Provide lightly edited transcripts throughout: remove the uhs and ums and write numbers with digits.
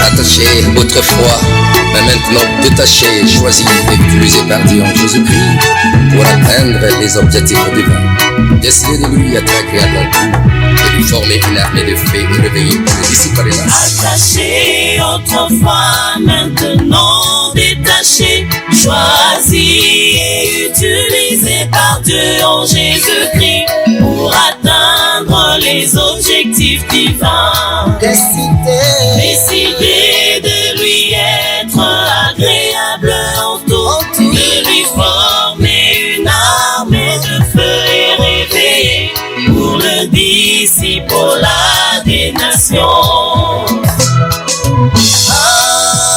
Attaché autrefois, mais maintenant détaché, choisi et plus épargné en Jésus-Christ pour atteindre les objectifs divins. Décider de lui être agréable en tout et lui former une armée de fées et réveiller le disciple par les masses. Attaché autrefois, maintenant détaché, choisi et utilisé par Dieu en Jésus-Christ pour atteindre les objectifs divins. Décider de lui être agréable en tout, de lui former une armée de feu et réveiller pour le disciple des nations.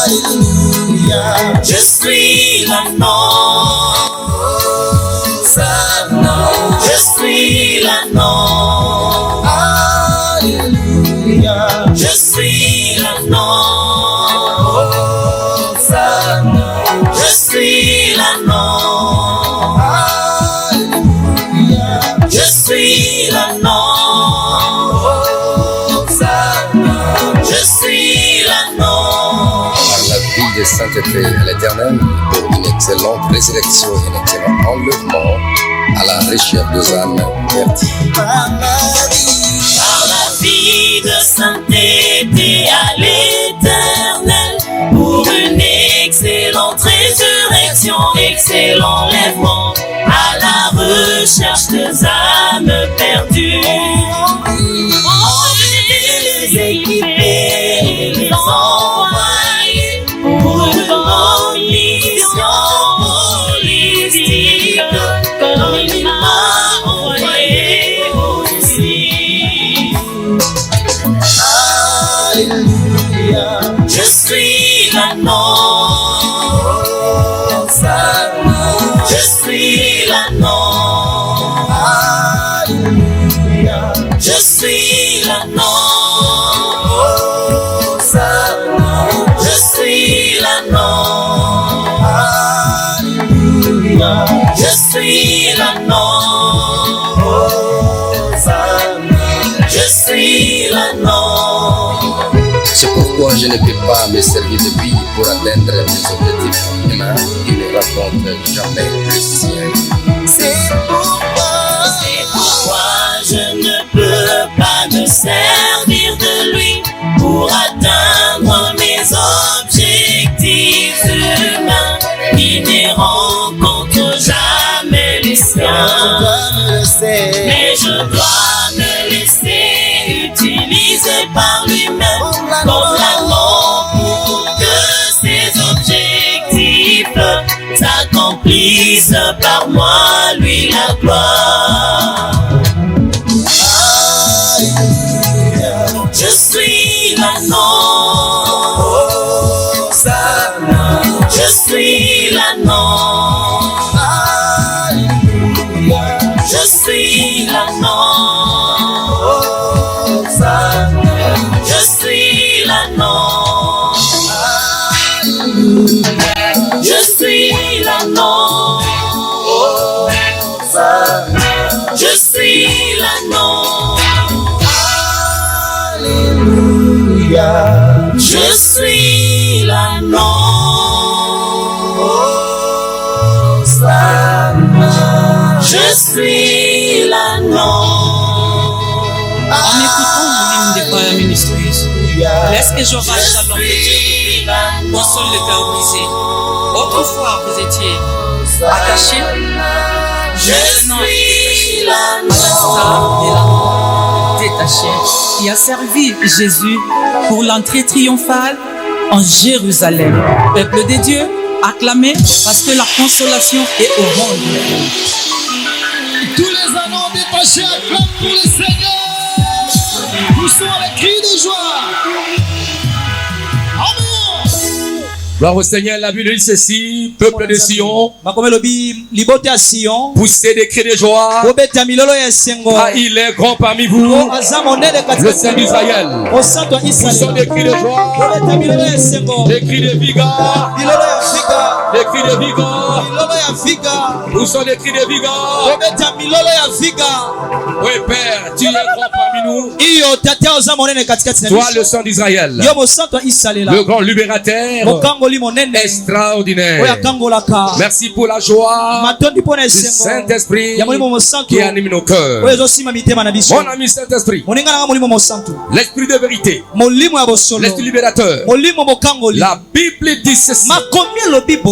Alléluia, je suis l'annonce, je suis l'annonce. Alléluia, je suis l'annonce, je suis l'annonce. Alléluia, je suis l'annonce, je suis l'annonce. Par la vie de sainteté à l'éternel, pour une excellente résurrection et un excellent enlèvement à la recherche des âmes perdues. Par la vie de sainteté à l'éternel, pour une excellente résurrection, excellent enlèvement à la recherche des âmes perdues. Les équiper et les envoyer pour une grande mission holistique, comme il m'a envoyé aussi. Alléluia, je suis l'annonce, je suis l'annonce. Alléluia, je suis l'annonce, je suis l'annonce. Alléluia, je suis l'annonce, je suis l'annonce. C'est pourquoi je ne peux pas me servir de vie pour atteindre mes objectifs humains qui ne rencontrent jamais le ciel. C'est pourquoi je ne peux pas me servir de lui pour atteindre mes objectifs humains qui ne rencontrent jamais les siens. Mais je dois me laisser utiliser par lui-même comme l'amant pour que ses objectifs s'accomplissent par moi, lui la gloire. Alléluia, je suis l'annonce, je suis l'annonce. Alléluia, je suis l'annonce, je suis l'annonce. Alléluia, je suis l'annonce, je suis l'annonce. Alléluia, je suis l'annonce, je suis l'annonce. En écoutant l'hymne des Choir Ministries, laisse que je rachète l'homme de Dieu console le cœur brisé. Autrefois vous étiez attaché, maintenant détaché, qui a servi Jésus pour l'entrée triomphale en Jérusalem. Peuple de Dieu, acclamez parce que la consolation est au monde. Tous les amants détachés acclament pour le Seigneur. Poussons avec cri de joie. Amen. Gloire au Seigneur, la Bible dit ceci, peuple de Sion, poussez des cris de joie, car il est grand parmi vous, le Saint d'Israël. Poussons des cris de joie, des cris de vigueur. Les cris de vigor. Où sont les cris de vigor? Oui, Père, tu es grand parmi nous. Toi, le sang d'Israël, le grand libérateur extraordinaire. Merci pour la joie du Saint-Esprit qui anime nos cœurs. Mon ami Saint-Esprit, l'Esprit de vérité, l'Esprit libérateur. La Bible dit ceci.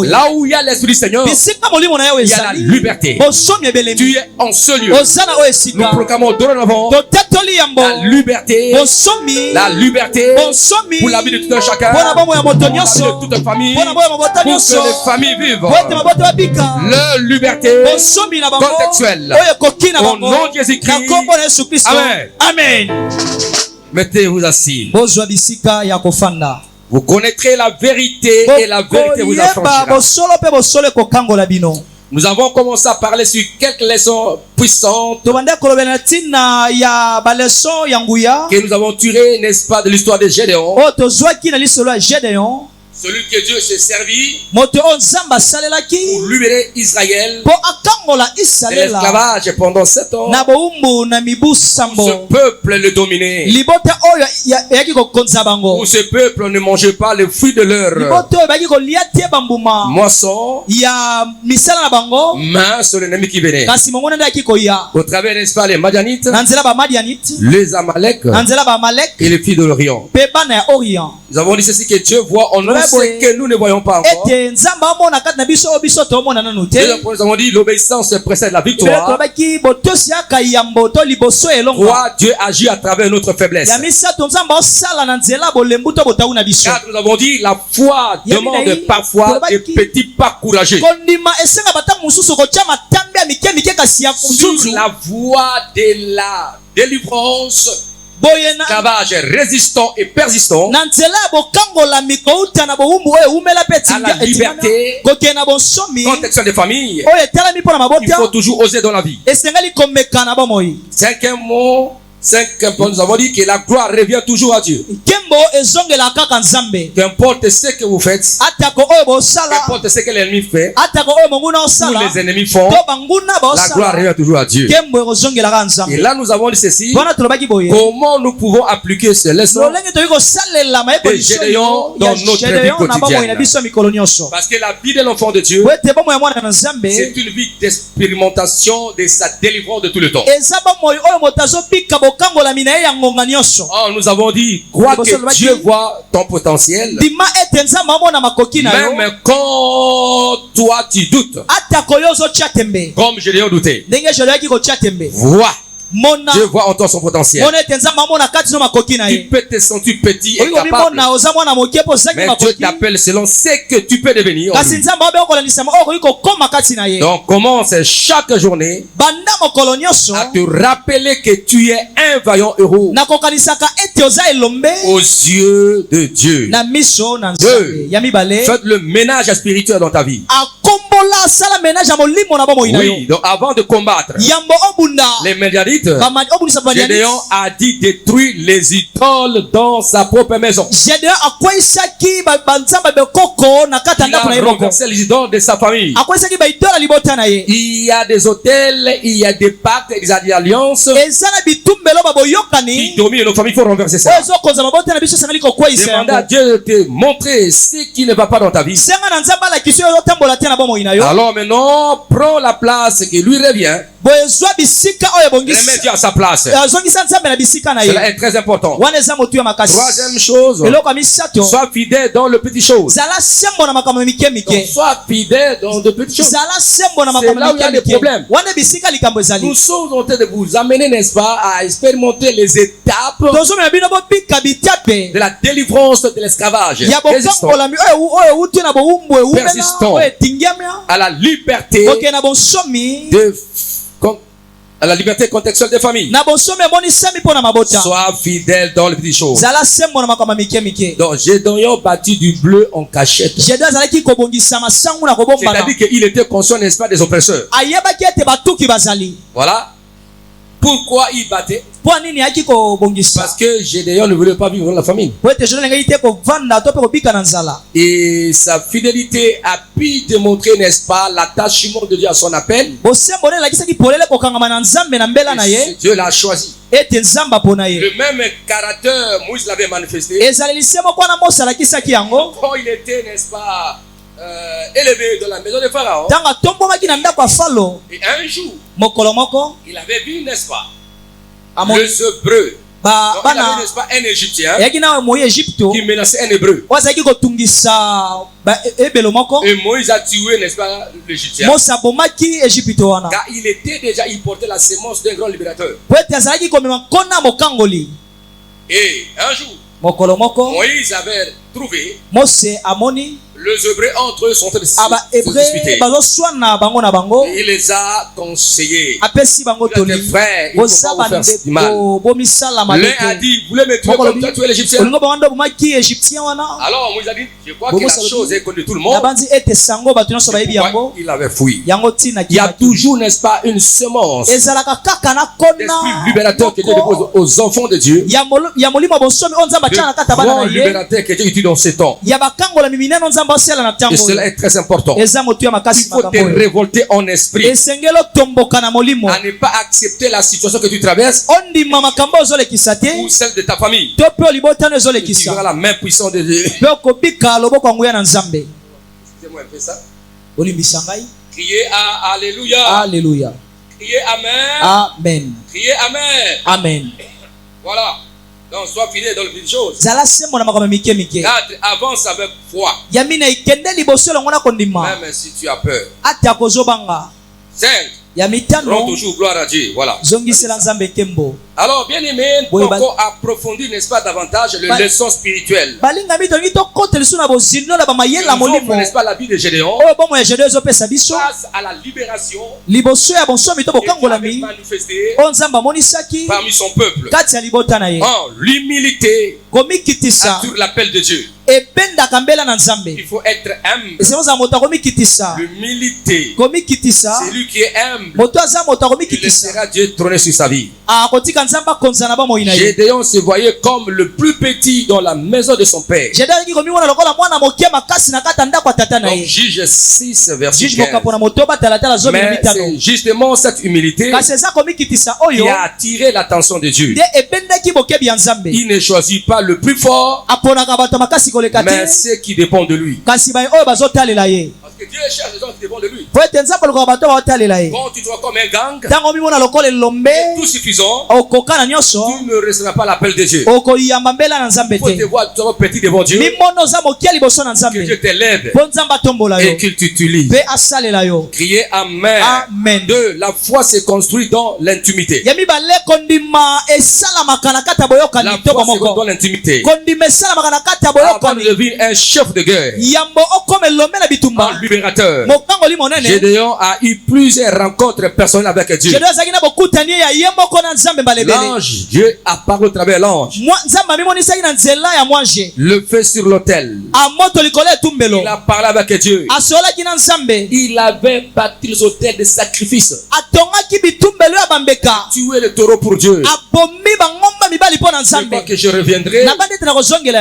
Là où il y a l'Esprit du Seigneur, il y a la liberté. Tu es en ce lieu. Nous proclamons dorénavant la liberté pour la vie de tout un chacun, de toute famille, pour que les familles vivent leur liberté contextuelle. Au nom de Jésus-Christ. Amen. Amen. Mettez-vous assis. Vous connaîtrez la vérité et la vérité vous affranchira. Nous avons commencé à parler sur quelques leçons puissantes que nous avons tirées, n'est-ce pas, de l'histoire de Gédéon. Celui que Dieu s'est servi pour libérer Israël de l'esclavage pendant 7 ans. Ce peuple le dominait. Où ce peuple ne mangeait pas les fruits de leur moisson. Main sur l'ennemi qui venait. Au travers, n'est-ce pas, les Madianites, les Amalek et les filles de l'Orient. Nous avons dit ceci, que Dieu voit en nous ce que nous ne voyons pas encore. Nous avons dit l'obéissance précède la victoire. Toi, Dieu agit à travers notre faiblesse. Car nous avons dit la foi demande parfois des petits pas courageux. Sur la voie de la délivrance, esclavage résistant et persistant, à la liberté, contextuelle des familles, il faut toujours oser dans la vie. Cinquième mot, nous avons dit que la gloire revient toujours à Dieu. Qu'importe ce que vous faites, qu'importe ce que l'ennemi fait, ou les ennemis font, la gloire revient toujours à Dieu. Et là nous avons dit ceci, comment nous pouvons appliquer ces leçons de Gédéon dans notre vie quotidienne. Parce que la vie de l'enfant de Dieu, c'est une vie d'expérimentation de sa délivrance de tout le temps. Oh, nous avons dit, crois que Dieu voit ton potentiel, même quand toi tu doutes, comme Gédéon doutait. Vois. Dieu voit en toi son potentiel. Tu peux te sentir petit et capable, mais Dieu t'appelle selon ce que tu peux devenir. Donc commence chaque journée à te rappeler que tu es un vaillant héros aux yeux de Dieu. Faites le ménage spirituel dans ta vie. Oui, donc avant de combattre les Médianites, Gédéon a dit détruire les idoles dans sa propre maison. Il a renversé les idoles de sa famille. Il y a des hôtels, il y a des pactes, des alliances qui dominent nos familles. Il faut renverser ça. Demandez à Dieu de te montrer ce qui ne va pas dans ta vie. Alors maintenant, prends la place qui lui revient. Remets Dieu à sa place. Cela est très important. Troisième chose, sois fidèle dans le petit chose. Donc, sois fidèle dans de petites choses. C'est là où il y a des problèmes. Nous sommes en train de vous amener, n'est-ce pas, à expérimenter les étapes de la délivrance de l'esclavage. Persistant à la liberté à la liberté contextuelle des familles. Sois fidèle dans les petites choses. Donc Gédéon bâtit du bleu en cachette. C'est-à-dire qu'il était conscient, n'est-ce pas, des oppresseurs. Voilà. Pourquoi il battait? Parce que Gédéon ne voulait pas vivre dans la famine. Et sa fidélité a pu démontrer, n'est-ce pas, l'attachement de Dieu à son appel. Dieu l'a choisi. Le même caractère, Moïse l'avait manifesté. Quand il était, n'est-ce pas, élevé dans la maison de Pharaon. Et un jour, il avait vu, n'est-ce pas, les Hébreux. Il avait, n'est-ce pas, un Égyptien qui menaçait un Hébreu. Et Moïse a tué, n'est-ce pas, l'Égyptien. Car il était déjà, il portait la sémence d'un grand libérateur. Et un jour, Moïse avait trouvé les Hébreux entre eux sont disputés. Il les a conseillés. Tes frères, il ne faut pas vous faire du mal. L'un a dit, vous voulez me tuer comme tu as tué l'Égyptien? Alors Moïse a dit, je crois que la chose est connue de tout le monde. Il avait fui. Il y a toujours, n'est-ce pas, une semence d'esprit libérateur que Dieu dépose aux enfants de Dieu. Le grand libérateur que Dieu utilise dans ces temps. Et cela est très important. Il faut te révolter en esprit. À ne pas accepter la situation que tu traverses ou celle de ta famille. Tu verras la main puissante de Dieu. Excusez-moi un peu ça. Criez à Alléluia. Alléluia. Criez Amen. Amen. Criez Amen. Amen. Voilà. Donc, sois fidèle dans les petites choses. 4. Avance avec foi. Même si tu as peur. 5. Rends toujours gloire à Dieu. Voilà. Alors, bien aimé, on peut approfondir, n'est-ce pas, davantage les leçons spirituelles. N'est-ce pas, la vie de Gédéon face à la libération qu'il avait manifestée parmi son peuple. En l'humilité sur l'appel de Dieu. Il faut être humble. L'humilité, c'est lui qui est humble. Il laissera Dieu trôner sur sa vie. Gédéon se voyait comme le plus petit dans la maison de son père. Donc, Juge 6, verset 15. Mais c'est justement cette humilité qui a attiré l'attention de Dieu. Il ne choisit pas le plus fort, mais ceux qui dépendent de lui. Parce que Dieu cherche les gens qui dépendent de lui. Quand tu te vois comme un gang, tout suffisant, tu ne recevras pas l'appel de Dieu. Il faut te voir petit devant Dieu, que Dieu t'élève et qu'il t'utilise. Criez Amen. Amen. 2. La foi se construit dans l'intimité. La foi se construit dans l'intimité. Avant de devenir un chef de guerre, un libérateur, Gédéon a eu plusieurs rencontres personnelles avec Dieu. L'ange, Dieu a parlé au travers l'ange. Le feu sur l'autel. Il a parlé avec Dieu. Il avait bâti les autels de sacrifice. Tuer le taureau pour Dieu. Je crois que je reviendrai.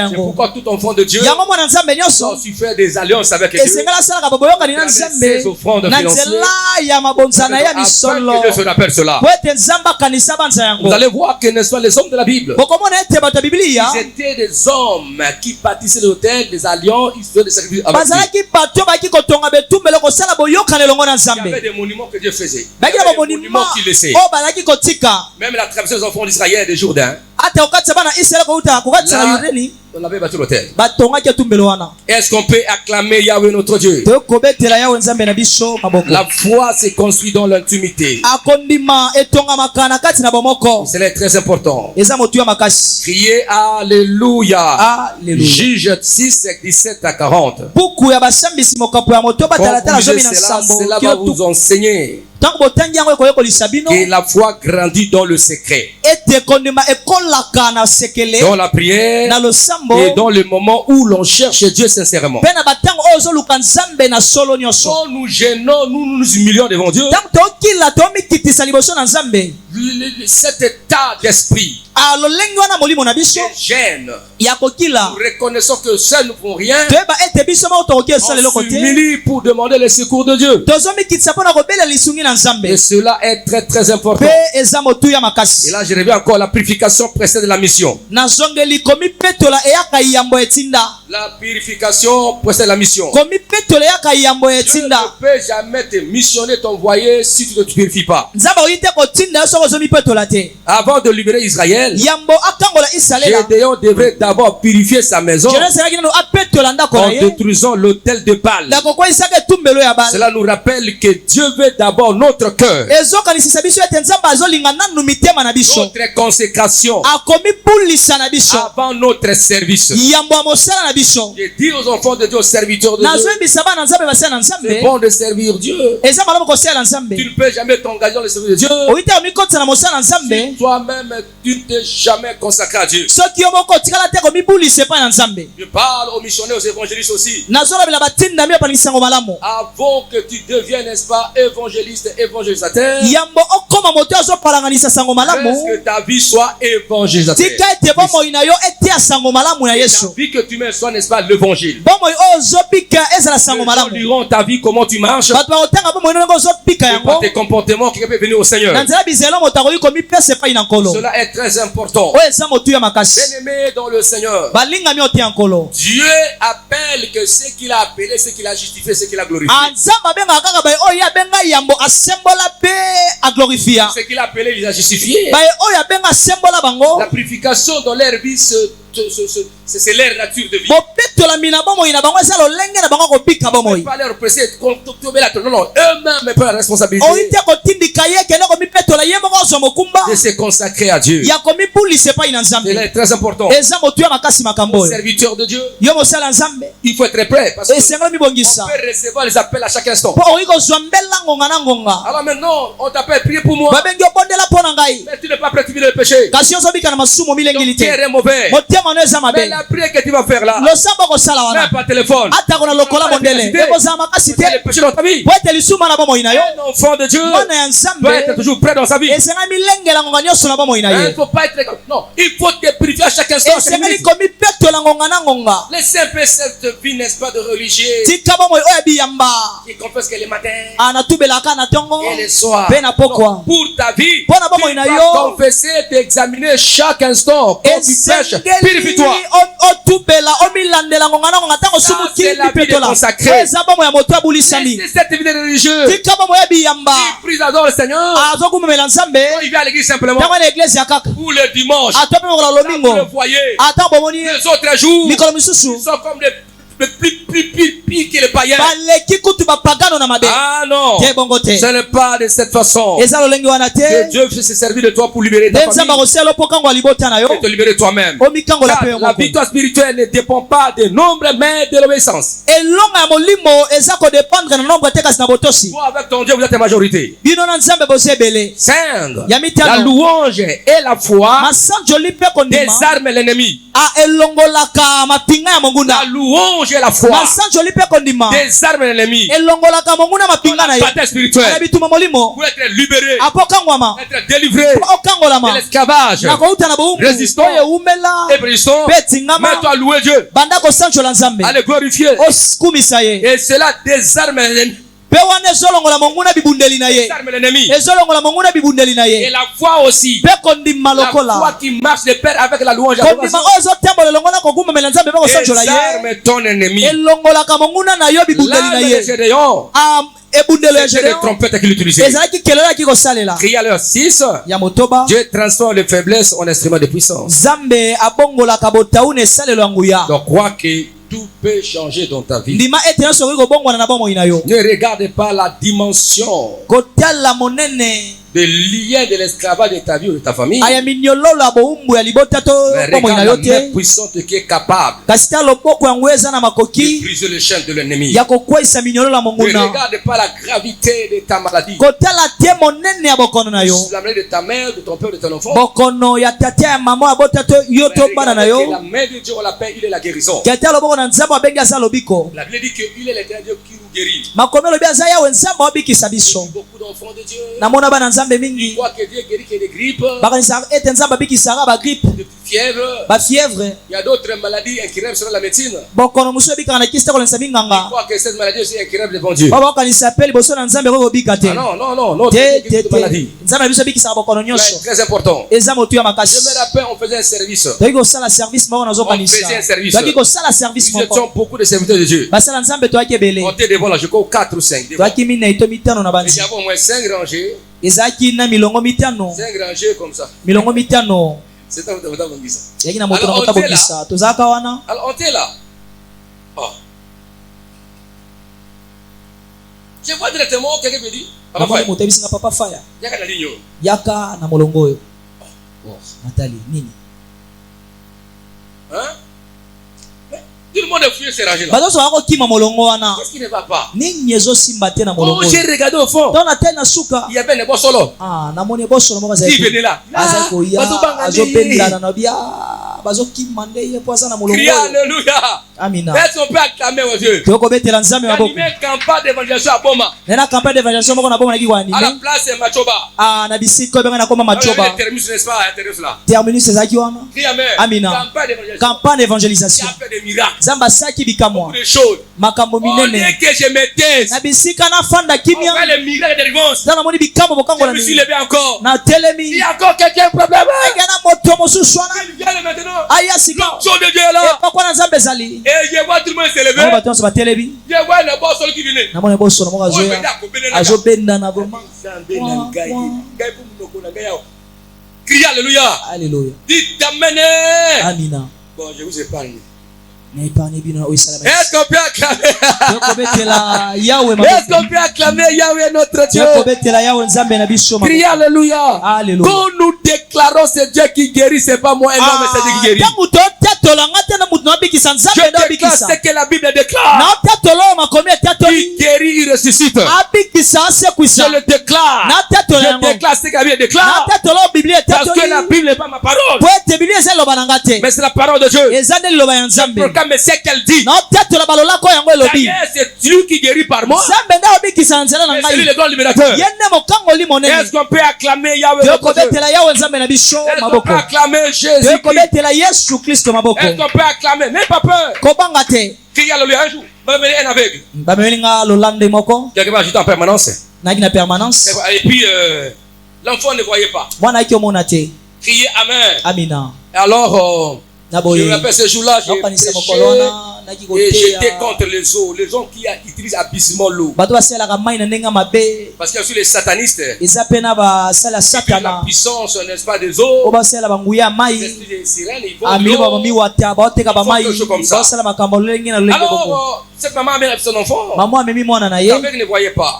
C'est pourquoi tout enfant de Dieu doit su faire des alliances avec Dieu. Ses offrandes financières. Afin que Dieu se rappelle cela. Vous allez voir que ne sont les hommes de la Bible. Ils étaient des hommes qui bâtissaient des hôtels, des alliances, ils faisaient des sacrifices avec Dieu. Il y avait des monuments que Dieu faisait. Il y avait des monuments qu'il laissait. Même la traversée des enfants d'Israël des Jourdain. On avait bâti l'hôtel. Est-ce qu'on peut acclamer Yahweh notre Dieu? La foi s'est construite dans l'intimité. C'est très important. Criez Alléluia. Juge 6, 17 à 40. Cela va vous enseigner que la foi grandit dans le secret. dans la prière et dans le moment où l'on cherche Dieu sincèrement. Quand nous gênons, nous nous humilions devant Dieu. Cet état d'esprit gêne. Nous reconnaissons que seuls nous ne pouvons rien. On s'humilie pour demander le secours de Dieu. Et cela est très très important. Et là je reviens encore à la purification précède la mission. La purification précède la mission. Dieu ne peut jamais te missionner, t'envoyer si tu ne te purifies pas. Avant de libérer Israël, Gédéon devrait d'abord purifier sa maison en détruisant l'autel de Baal. Cela nous rappelle que Dieu veut d'abord notre cœur, notre consécration avant notre service. Je dis aux enfants de Dieu, aux serviteurs de Dieu, c'est bon de servir Dieu. Tu ne peux jamais t'engager dans le service de Dieu si toi-même tu ne t'es jamais consacré à Dieu. Je parle aux missionnaires, aux évangélistes aussi. Avant que tu deviennes, n'est-ce pas, évangéliste, évangélisateur, que ta vie soit évangélisateur. Ta vie que tu mets soit, n'est-ce pas, l'évangile. Les gens diront ta vie, comment tu marches, et par tes comportements qui peuvent venir au Seigneur. Cela est très important. Bien-aimé dans le Seigneur, Dieu appelle que ce qu'il a appelé, ce qu'il a justifié, ce qu'il a glorifié. Ce qu'il a appelé, il a justifié. La purification dans leur vie, c'est leur nature de vie. Pas leur presser, non, eux-mêmes prennent la responsabilité de se consacrer à Dieu. C'est très important. Serviteur de Dieu, il faut être prêt parce qu'on peut recevoir les appels à chaque instant. Alors maintenant, on t'appelle, prier pour moi. Mais tu n'es pas prêt, tu vis le péché. Ton cœur est mauvais. Mais la prière que tu vas faire là, même par téléphone, le péché dans ta vie. Un enfant de Dieu doit être toujours prêt dans sa vie. Il ne faut pas être... Non, il faut te purifier à chaque instant. Laissez un peu cette vie, n'est-ce pas, de religieux qui confesse que les matins et les soirs. Donc, pour ta vie, tu vas confesser et t'examiner chaque instant. Quand tu pêches, purifie-toi. C'est la vie de consacré. Laissez cette vie de religieux qui prie dans le Seigneur. Quand il vient à l'église simplement, ou le dimanche, le foyer, les autres jours, ils sont comme les plus que les païens. Ah non, ce n'est pas de cette façon que Dieu veut se servir de toi pour libérer ta famille et te libérer toi-même. La victoire spirituelle ne dépend pas des nombres mais de l'obéissance. Toi avec ton Dieu vous êtes la majorité. La louange et la foi désarment l'ennemi. La louange et la foi désarment l'ennemi. La bataille spirituelle pour être libéré, être délivré de l'esclavage, résistant et résistant. Mets-toi à louer Dieu, à le glorifier, et cela désarme l'ennemi. Et la foi aussi. La foi qui marche de pair avec la louange. Désarme ton ennemi. Là, les Gédéons, c'était des trompettes qu'il utilisait. Crie à l'heure 6. Dieu transforme les faiblesses en instruments de puissance. Donc crois que tout peut changer dans ta vie. Ne regarde pas la dimension de liens de l'esclavage de ta vie ou de ta famille. Mais regarde la main puissante qui est capable de briser le chaîne de l'ennemi. Ne regarde pas la gravité de ta maladie. La maladie de ta mère, de ton père, de ton enfant. La main de Dieu, on l'appelle, il est la guérison. La Bible dit qu'il est l'éternel Dieu qui nous guérit. Beaucoup d'enfants de Dieu. Ils croient que Dieu guérit que des grippes, de fièvre. Il y a d'autres maladies incurables selon la médecine. Ils croient que cette maladie aussi est incurable devant Dieu. Ah non, c'est maladie. C'est très important. Je me rappelle, on faisait un service. Nous étions beaucoup de serviteurs de Dieu. On était devant là, je crois 4 ou 5. Il y avait au moins 5 rangées. 5 rangées comme ça. C'est un peu ça. Alors on était là. Oh. Je vois directement quelqu'un me dit Papa Fire. Yaka na linyo. Yaka na molongo yo. Oh, Nathalie, nini? Hein? Tout le monde a fouillé ces rangées là. Qu'est-ce qui ne va pas? Oh, j'ai regardé au fond. Il y avait des bossolo. Qui venait là? Crie alléluia. Est-ce qu'on peut acclamer aux Dieu? Il y a une campagne d'évangélisation à Boma. À la place de Machoba. Il y a terminus, n'est-ce pas? Terminus là. Amen. Campagne d'évangélisation. Il y a fait des miracles. Beaucoup de choses. Au lieu que je me taise, on fait les miracles de délivrance. Je me suis levé encore. Il y a encore quelqu'un problème. Il vient maintenant. L'onction de Dieu est là. Et je vois tout le monde se lever. Je vois le boss qui venait. Criez alléluia. Dites amen. Bon, je vous épargne. Est-ce qu'on peut acclamer? Est-ce qu'on peut acclamer Yahweh notre Dieu? Criez alléluia. Quand nous déclarons ce Dieu qui guérit, c'est pas moi un homme, c'est Dieu qui guérit. Je déclare ce que la Bible déclare. Il guérit, il ressuscite. Je le déclare. Je déclare ce que la Bible déclare. Parce que la Bible n'est pas ma parole, mais c'est la parole de Dieu. Mais c'est qu'elle dit. C'est Dieu qui guérit par moi. Mais c'est lui le grand libérateur. Est-ce qu'on peut acclamer Yahweh? Est-ce qu'on peut acclamer Jésus? Est-ce qu'on peut acclamer? N'aie pas peur. Criez alléluia. Un jour, un aveugle. Quelqu'un va ajouter en permanence. Et puis l'enfant ne voyait pas. Criez amen. Alors je me rappelle ce jour-là, j'ai prêché et j'étais contre les eaux qui utilisent abusivement l'eau. Parce qu'il y a aussi les satanistes. Ils la puissance, n'est-ce pas, des eaux. Les sirènes, ils vont quelque chose comme ça. Alors, cette maman avait son enfant. L'aveugle ne voyait pas.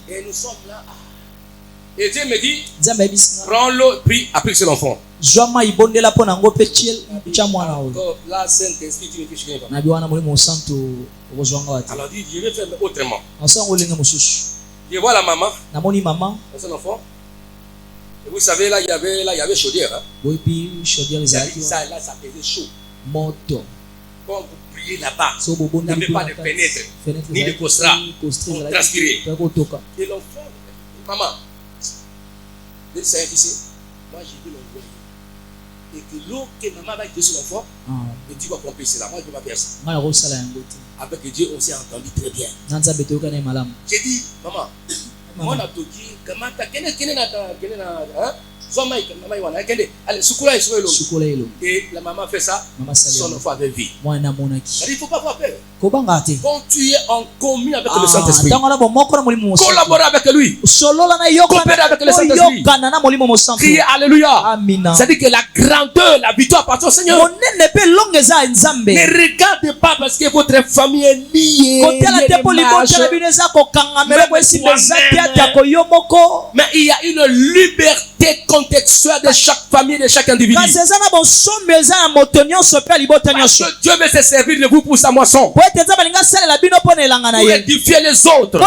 Et nous sommes là. Et Dieu me dit, prends l'eau, puis applique sur l'enfant. La Saint-Esprit, tu ne touches pas. Alors dit, je vais faire autrement. Je vois la maman, son enfant. Et vous savez, là, il y avait chaudière. Hein? Là, ça faisait chaud. Quand vous priez là-bas, il n'y avait pas de fenêtre, ni de costra. On transpirait. Et l'enfant, maman, c'est ici. Moi, j'ai vu l'envoyer. Et que l'eau que maman va jeter sur l'enfant, et Dieu va pomper cela. Moi, je ne vais pas faire ça. Avec Dieu, on s'est entendu très bien. J'ai dit, maman, moi, je te dis, comment tu as et la maman fait ça, son enfant avait vie. Il ne faut pas avoir peur. Quand tu es en communion avec le Saint-Esprit, collaborer avec lui, coopérer avec le Saint-Esprit, crier Alléluia. C'est-à-dire que la grandeur, la victoire appartient au Seigneur. Ne regardez pas parce que votre famille est liée. Mais il y a une liberté contextuelle de chaque famille, de chaque individu. Parce que Dieu veut se servir de vous pour sa moisson, pour édifier les autres,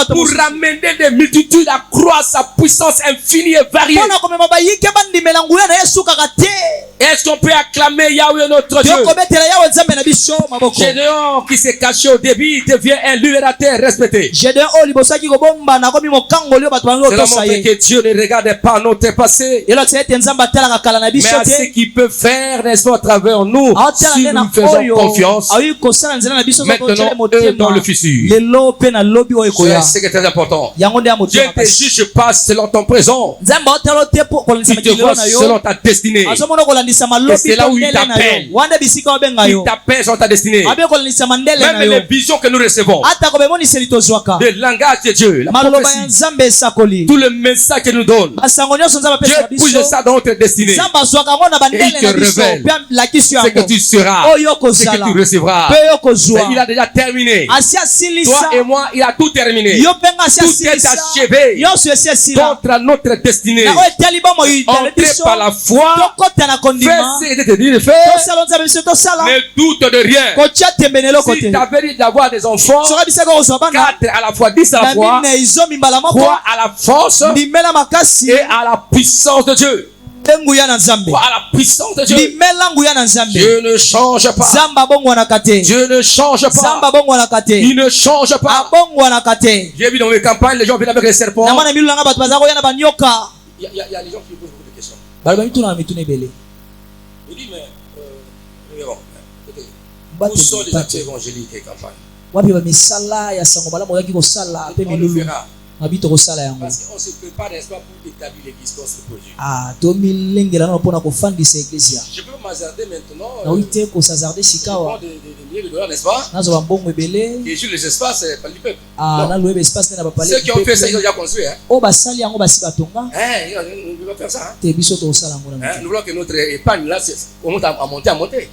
pour ramener des multitudes à croire sa puissance infinie et variée. Est-ce qu'on peut acclamer Yahweh notre Dieu? Gédéon qui s'est caché au début devient un libérateur respecté. Cela montre que Dieu ne regarde pas notre passé, mais à ce qu'il peut faire, n'est-ce pas, à travers nous, si nous faisons confiance maintenant et dans le futur. C'est très important. Dieu ne te juge pas selon ton présent, il te voit selon ta destinée. Et c'est là où il t'appelle. Il t'appelle sur ta destinée. Même les visions que nous recevons, le langage de Dieu, la prophétie, tout le message qu'il nous donne, Dieu pousse ça dans notre destinée. Et il te révèle ce que tu seras, ce que tu recevras. Et il a déjà terminé. Toi et moi, il a tout terminé. Tout est achevé contre notre destinée. Entrez par la foi. Fais ce que tu dis de faire. Ne doute de rien. Si tu as venu d'avoir des enfants, 4 à la fois, 10 à la fois, crois à la force et à la puissance de Dieu. Crois à la puissance de Dieu. Dieu ne change pas. Dieu ne change pas. Il ne change pas. J'ai vu dans mes campagnes, les gens viennent avec les serpents. Il y a les gens qui posent beaucoup de questions. Il dit, mais où sont les acteurs évangéliques et campagnes? On le fera. Parce qu'on se prépare, n'est-ce pas, pour établir l'église qu'on se produit. Je peux m'hasarder maintenant. Je prends des milliers de dollars, n'est-ce pas? Et sur les espaces par le peuple. Ceux qui ont fait ça, ils ont déjà construit. On ne peut pas faire ça. Nous voulons que notre épargne là, on monte à monter.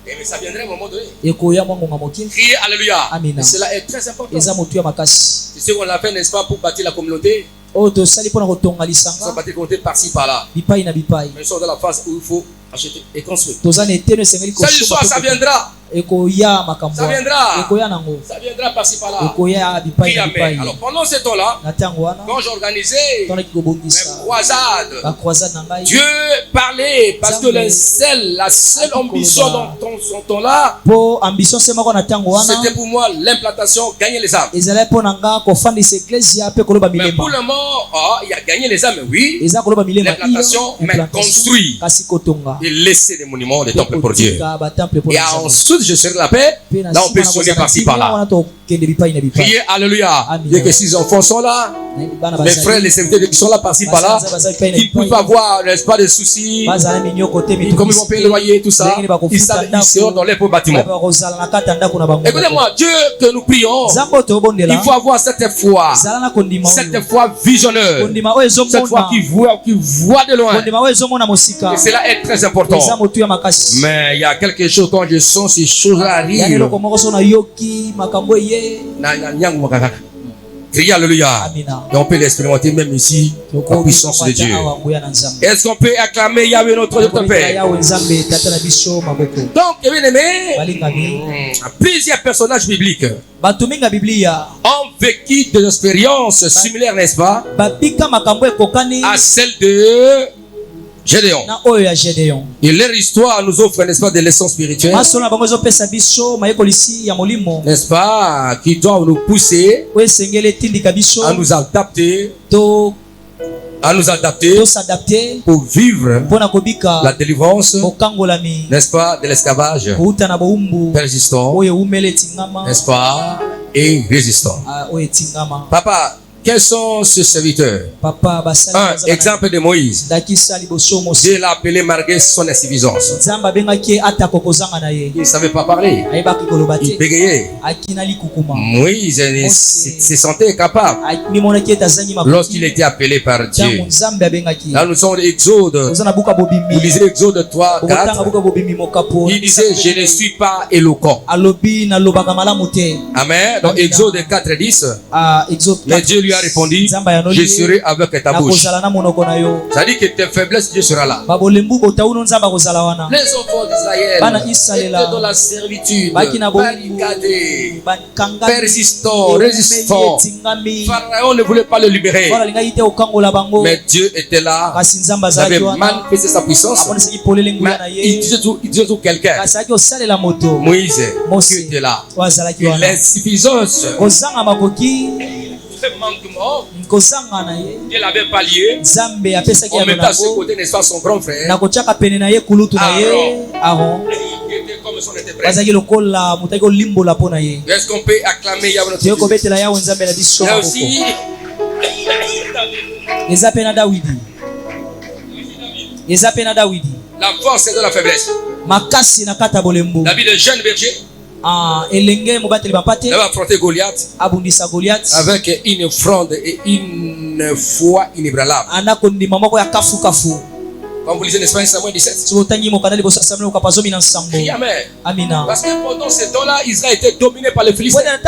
Mais ça viendrait à un moment donné. Criez Alléluia. Et cela est très important. C'est ce qu'on a fait, n'est-ce pas, pour bâtir la communauté. Nous sommes bâtis communauté par-ci par-là. Mais nous sommes dans la phase où il faut acheter et construire. Cette histoire, ça viendra. Ça viendra par-ci par-là. Alors pendant ce temps-là, quand j'organisais mes croisades, Dieu parlait parce que la seule ambition dans son temps-là, c'était pour moi l'implantation, gagner les âmes. Mais pour le moment, il a gagné les âmes, oui. L'implantation, mais construit et laisser des monuments, des temples pour Dieu. Et ensuite, je serai la paix. Là, on peut sonner par-ci par-là. Priez Alléluia. Et que si les enfants sont là, mes frères, les serviteurs qui sont là par-ci par-là, qui ne peuvent avoir, n'est-ce pas, de soucis, comme ils vont payer le loyer, tout ça, ils seront dans les pauvres bâtiments. Écoutez-moi, Dieu que nous prions, il faut avoir cette foi visionnaire, cette foi qui voit de loin. Et cela est très important. Mais il y a quelque chose quand je sens ces choses arrivent. Criez Alléluia. Et on peut l'expérimenter même ici, la puissance de Dieu. Est-ce qu'on peut acclamer Yahweh notre Père? Donc, bien aimé, plusieurs personnages bibliques ont vécu des expériences similaires, n'est-ce pas, à celles de Gédéon. Et leur histoire nous offre, n'est-ce pas, des leçons spirituelles, n'est-ce pas, qui doivent nous pousser à nous adapter, pour vivre la délivrance, n'est-ce pas, de l'esclavage persistant, n'est-ce pas, et résistant. Papa, Quels sont ces serviteurs? Un exemple de Moïse. Dieu l'a appelé malgré son insuffisance. Il ne savait pas parler. Il bégayait. Moïse se sentait capable lorsqu'il était appelé par Dieu. Là nous sommes Exode. Vous lisez Exode 3, 4. Il disait je ne suis pas éloquent. Amen. Donc Exode 4, 10. Mais Dieu lui a répondu, je serai avec ta bouche. Ça dit que tes faiblesses, Dieu sera là. Les enfants d'Israël étaient dans la servitude, barricadés, persistants, résistants. Pharaon ne voulait pas le libérer. Mais Dieu était là. Il avait manifesté sa puissance. Mais il disait tout quelqu'un. Moïse, Dieu était là. L'insuffisance, ce manquement, Dieu l'avait pallié en mettant à ses côtés, n'est-ce pas, son grand frère Aaron, qui était comme son interprète. Est-ce qu'on peut acclamer Yahweh notre Dieu? Il y a aussi la force est de la faiblesse. David, le jeune berger, il va affronter Goliath avec une offrande et une foi inébranlable. Quand vous lisez n'est-ce pas Samuel 17. Amen. Parce que pendant ce temps-là, Israël était dominé par les Philistins.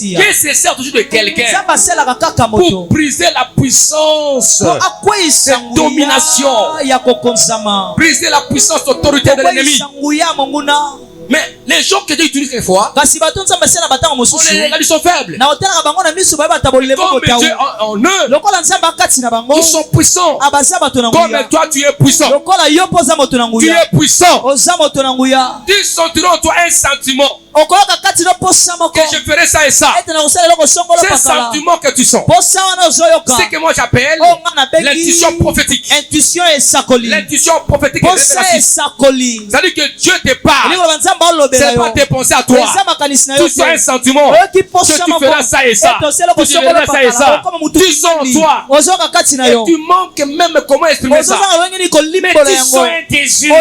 Dieu se sert toujours de quelqu'un pour briser la puissance de domination, briser la puissance d'autorité de l'ennemi. Mais les gens que Dieu utilise des fois, on les regarde, ils sont faibles. Comme Dieu en eux, ils sont puissants. Comme toi, tu es puissant. Tu es puissant. Ils sentiront en toi un sentiment que je ferai ça et ça. C'est un sentiment que tu sens. C'est que moi j'appelle l'intuition prophétique. L'intuition prophétique est révélative. C'est-à-dire que Dieu te parle. C'est pas tes pensées à toi. Tu sens un sentiment que tu feras ça et ça. Tu diras ça et ça. Tu sens toi. Et tu manques même comment exprimer ça. Mais tu sens un désir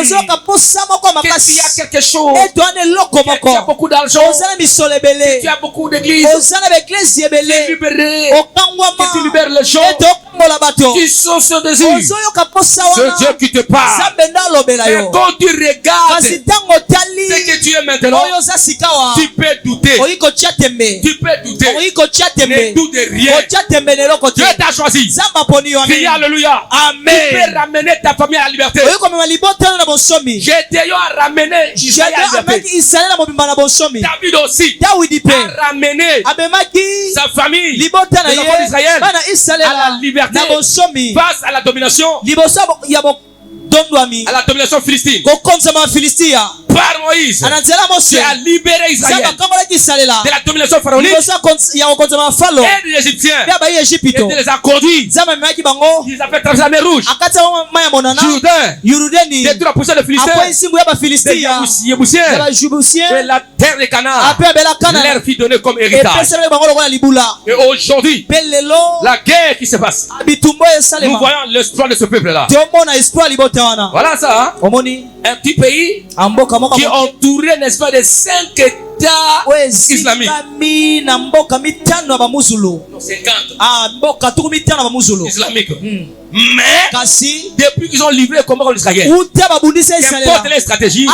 que tu as quelque chose. Que tu as beaucoup d'argent. Que tu as beaucoup d'églises. Tu es libéré. Que tu libères les gens. Tu sens ce désir. Ce Dieu qui te parle. Et quand tu regardes ce que tu es maintenant, tu peux douter. Tu peux douter. Ne doute de rien. Dieu t'a choisi. Crie alléluia. Amen. Tu peux ramener ta famille à la liberté. Gédéon a ramené Israël à la liberté. David aussi a ramené sa famille, les enfants d'Israël, à la liberté face à la domination, à la domination philistine. Par Moïse, tu as libéré Israël de la domination pharaonique et des Égyptiens. Et tu les as conduits. Ils ont fait traverser la mer Rouge, Jourdain, détruit la puissance des Philistins, des Yébusiens et la terre de Canaan. Leur fut donnée comme héritage. Et aujourd'hui, la guerre qui se passe, nous voyons l'espoir de ce peuple-là. Voilà ça, hein? Un petit pays qui est entouré, n'est-ce pas, de 5 États islamiques. Non, 50 islamiques. Mais depuis qu'ils ont livré le combat contre Israël, qu'importe les stratégies,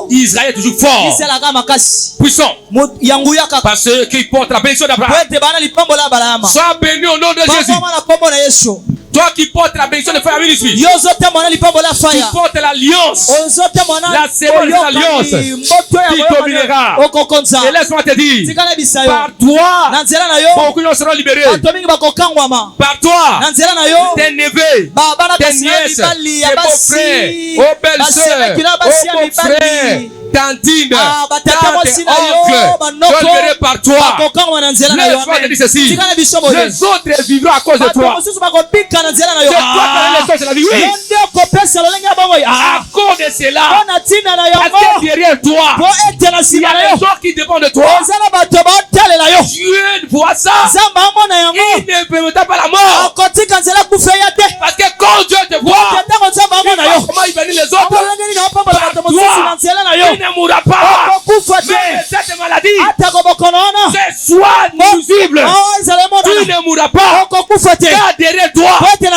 Israël est toujours fort, puissant, parce qu'ils portent la bénédiction d'Abraham. Sois béni au nom de Jésus. Toi qui portes la bénédiction de Fire Ministry, tu portes l'alliance, la sémence de l'alliance qui dominera. Et laisse-moi te dire, par toi, beaucoup de gens seront libérés. Par toi, tes neveux, tes nièces, tes beaux-frères, aux belles-sœurs, aux beaux-frères, tantine, tante, oncle, je verrai par toi. Laisse-moi te dire ceci, les autres vivront à cause de toi. C'est toi qui as les choses de la vie. Oui. À cause de cela, parce que derrière toi, il y a des gens qui dépendent de toi. Dieu voit ça. Il ne permettra pas la mort. Parce que quand Dieu te voit, comment il bénit les autres, toi, il ne mourra pas. Mais cette maladie, c'est soit nuisible, tu ne mourras pas. Car derrière toi, tu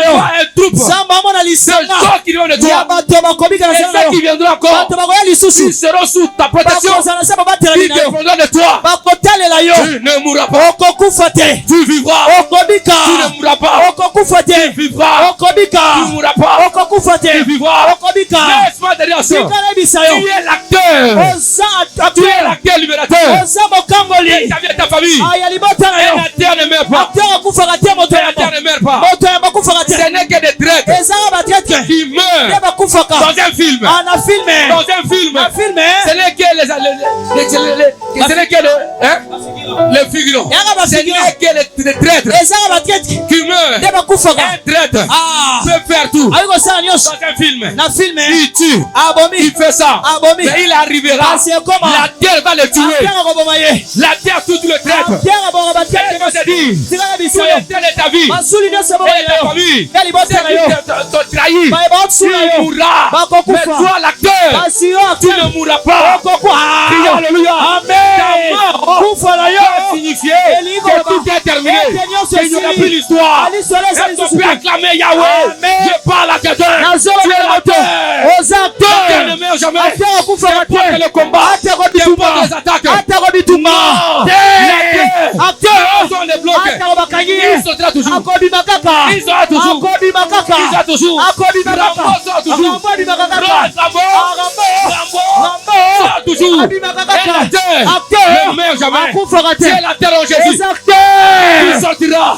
vois un troupe de gens qui viennent de toi. Et ceux qui viendront encore, ils seront sous ta protection. Ils dépendront de toi. Tu ne mourras pas. Tu vivras. Tu ne mourras pas. Tu vivras. Tu ne mourras pas. Tu vivras. Laisse-moi te dire ça. Tu es l'acteur. Tu es l'acteur libérateur. Et ta vie et ta famille. Et la terre ne meurt pas. Et la terre ne meurt pas. Ce n'est que des traîtres qui meurent dans un film. Dans un film. Ce n'est que les figurants. Ce n'est que les traîtres qui meurent. Un traître peut faire tout. Dans un film, il tue, il fait ça, mais il arrivera, la terre va le tuer. La terre tue tout le traître. Et je te dis, tous les traîtres de ta vie et ta famille, ceux qui t'ont trahi, tu mourras. Mais toi, l'acteur, tu ne mourras pas. Alléluia. Ta mort va signifier que tout est terminé. Il n'y aura plus l'histoire. Et tu peux acclamer Yahweh. Je parle à quelqu'un. Tu es l'acteur. L'acteur ne meurt jamais. N'importe le combat, n'importe les attaques. Non. L'acteur sont les blocs. Il sautera toujours. Il sera toujours. Il sera toujours. Rambo sera toujours. Rambo sera toujours. Et l'acteur ne meurt jamais. C'est l'acteur en Jésus. Tu sortiras.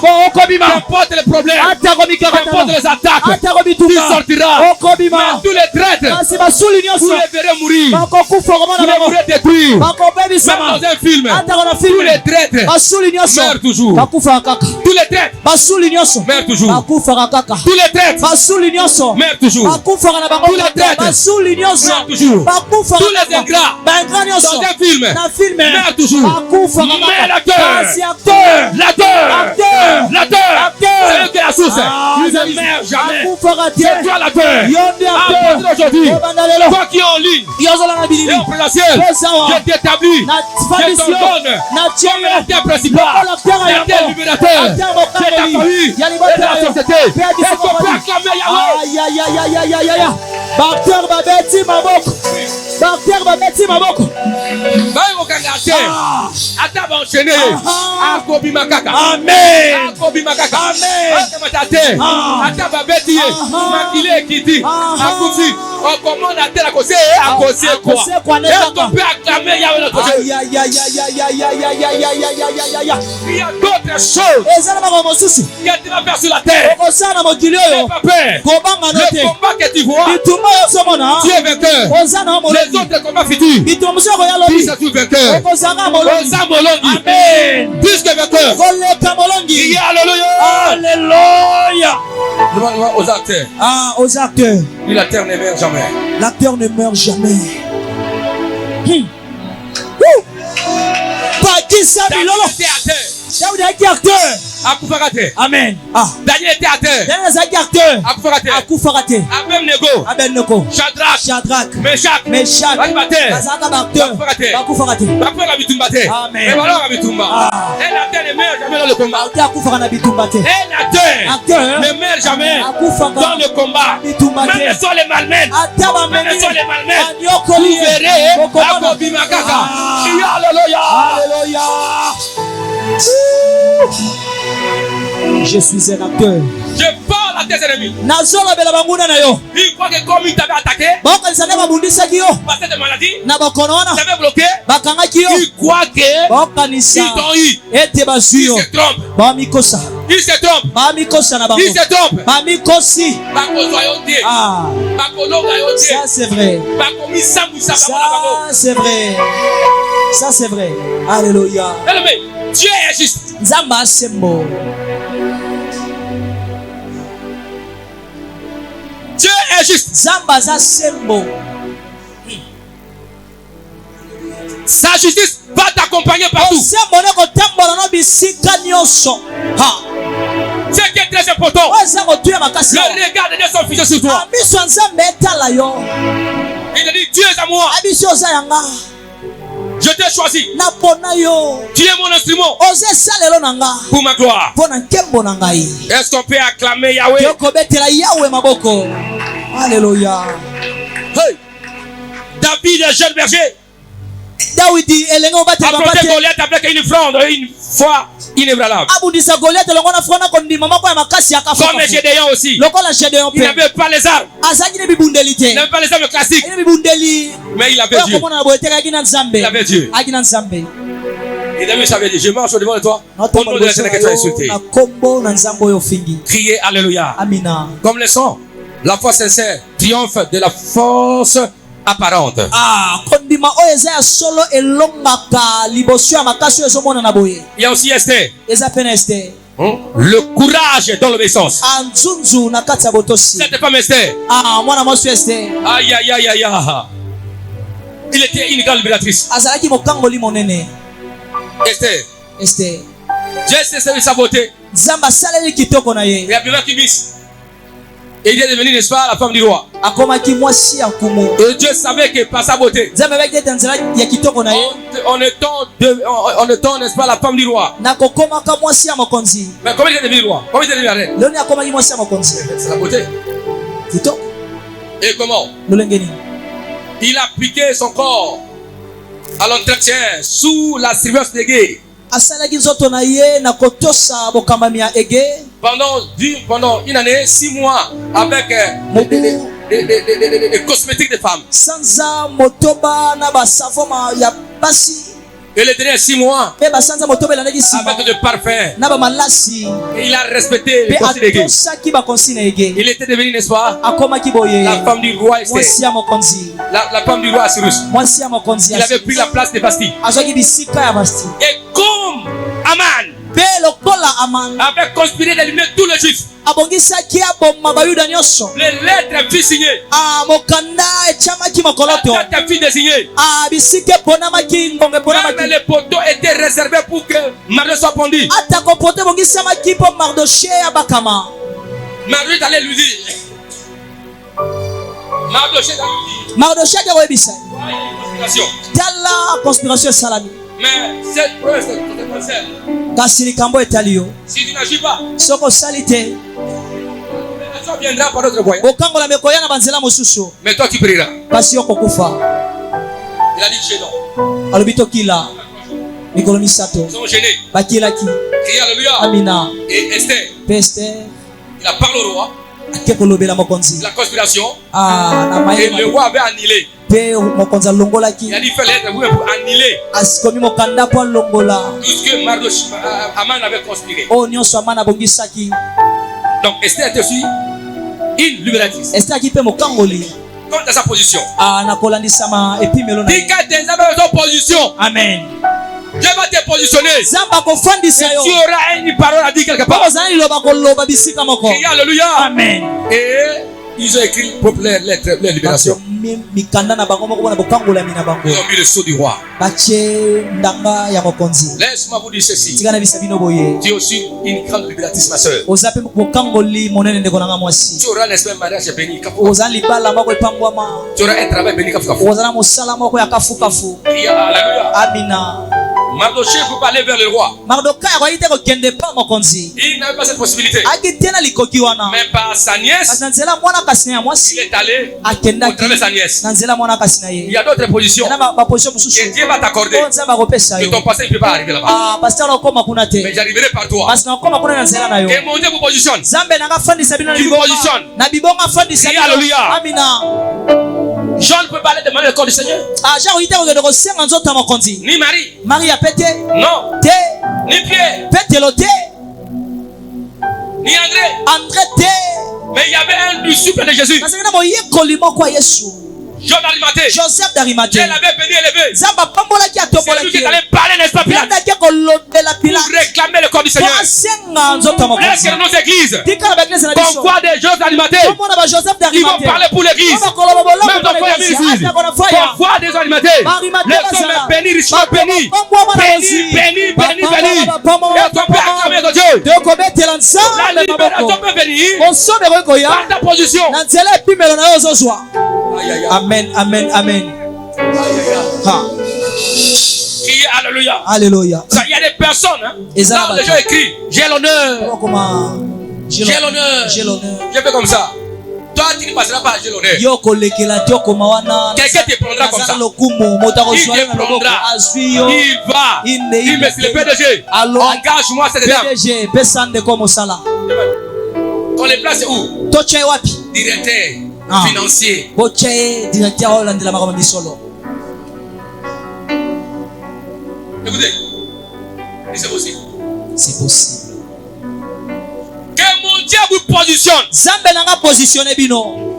N'importe les problèmes. N'importe les attaques. Tu sortiras. Mais tous les traîtres, vous les verrez mourir. Vous les verrez détruire. Même dans un film, tous les traîtres meurent toujours. Tous les traîtres meurent toujours. Tous les traîtres meurent toujours. Tous les traîtres meurent toujours. Tous les ingrats dans un film meurent toujours. Mais l'acteur, c'est eux qui la source. Il ne meurt jamais. C'est toi l'acteur. À partir d'aujourd'hui, toi qui es en ligne et en présentiel, je t'établis, je te donne comme l'acteur principal, l'acteur libérateur de ta famille et de la société. Et tu peux acclamer Yahweh. Docteur Babeti Maboko. Ata va enchaîner. Akobi makaka. Amen. Akobi makaka. Amen. Ata babeti makile kiti. Akufi. On commande à terre à causer quoi. Et on peut acclamer Yahweh notre Dieu. Il y a d'autres choses que tu vas faire sur la terre. N'aie pas peur. Le combat que tu vois, tu es vainqueur. Les autres combats futurs, tu es vainqueur. Amen. Plus que vainqueur. Alléluia. Aux acteurs. Aux acteurs. La terre ne meurt jamais. L'acteur ne meurt jamais. David était acteur. Amen. Daniel était acteur. Akufarate. Abednego. Shadrach. Meshach. Akufarate. Amen. Et l'acteur ne meurt jamais dans le combat. Et l'acteur ne meurt jamais dans le combat. Même sur les malmènes. Vous verrez Akobi Makaka. Alléluia. Je suis un acteur. Je parle à tes ennemis. Il croit que comme il t'avait attaqué, parce que de maladie, t'avait bloqué, il croit qu'ils t'ont eu. Il se trompe. Il se trompe. Ça c'est vrai. Ça c'est vrai. Alléluia. Dieu est juste. Zamba sembo. Dieu est juste. Zamba za sembo. Sa justice va t'accompagner partout. Ce qui est très important, le regard de Dieu sont fixés sur toi. Il a dit, Dieu est à moi. Je t'ai choisi. Tu es mon instrument pour ma gloire. Est-ce qu'on peut acclamer Yahweh? Hey. David est jeune berger. Affronter Goliath avec une fronde, une foi inébranlable. Comme Gédéon aussi. Il n'avait pas les armes. Il n'avait pas les armes classiques. Mais il avait Dieu. Il avait Dieu. Et David savait dire, je marche au devant de toi. Au nom de la chaîne que tu as insulté. Criez Alléluia. Comme le sang, la foi sincère triomphe de la force apparente. Il y a aussi Esther. Le courage dans l'obéissance. Cette femme Esther. Aïe aïe aïe aïe. Il était une grande libératrice. Esther. Dieu s'est servi sa beauté. Il a besoin qu'il misse. Et il est devenu, n'est-ce pas, la femme du roi. Et Dieu savait que par sa beauté, en étant, n'est-ce pas, la femme du roi. Mais comment il est devenu roi? Comment il est devenu la reine? C'est la beauté. Et comment? Il a appliqué son corps à l'entretien sous la surveillance des guerres. Pendant une année, 6 mois, avec des cosmétiques de femmes. Et les derniers 6 mois, avec de parfums. Et il a respecté les consignes des guerres. Il était devenu, n'est-ce pas, la femme du roi Esther. La femme du roi Assyrus. Il avait pris la place de Basti. Et comme Aman avait conspiré d'éliminer tous les juifs, les lettres furent signées. La tête fut désignée. Même les poteaux étaient réservés pour que Mardochée soit pendu. Mardochée allait lui dire. Mardochée allait lui dire. Conspiration. Mais cette preuve, si tu n'agis pas, ça viendra par d'autres moyens. Mais toi tu prieras. Il a dit Gédon. Ils sont gênés. Crie Alléluia. Et Esther, il a parlé au roi. La conspiration. Et le roi avait annulé. Il a dit fais l'être pour annuler tout ce que Aman avait conspiré. Donc Esther était aussi une libératrice. Quant à sa position, dis que tes amis ont ton position. Amen. Dieu va te positionner. Et tu auras une parole à dire quelque part. Crie Alléluia. Amen. Et ils ont écrit pour leur libération. Ils ont mis le sceau du roi. Laisse-moi vous dire ceci. Tu es aussi une grande libératrice, ma soeur. Tu auras n'est-ce pas un mariage béni. Tu auras un travail béni. Alléluia. Mardochée peut pas aller vers le roi. Il n'avait pas cette possibilité. Mais par sa nièce, il est allé au travers de sa nièce. Il y a d'autres positions que Dieu va t'accorder. Que ton passé ne peut pas arriver là-bas. Mais j'arriverai par toi. Et mon Dieu vous positionne. Tu vous positionnes. Crie Alléluia. Jean ne peut pas aller demander le corps du Seigneur. Ni Marie. Non. Ni Pierre. Ni André. Mais il y avait un disciple de Jésus. Joseph d'Arimathée. Dieu l'avait béni et élevé. C'est lui qui est allé parler, n'est-ce pas, Pilate, pour réclamer le corps du Seigneur. Est-ce que dans nos églises, qu'on voit des Joseph d'Arimathée, ils vont parler pour l'église, même dans l'église, qu'on voit des Arimathée, les hommes bénis, richement bénis, bénis, et ton Père acclamé de Dieu. La libération peut venir par ta position. Amen, amen, amen. Criez alléluia. Alléluia. Il y a des personnes, hein, là où les gens écrivent, j'ai l'honneur. J'ai l'honneur. Je fais comme ça. Toi, tu ne passeras pas à j'ai l'honneur. Quelqu'un te prendra comme ça. Il te prendra. Il va. Il me dit le PDG. Engage-moi cette dame. Qu'on les place où? Directeur financier. Écoutez, c'est possible. C'est possible. Que mon Dieu vous positionne. Vous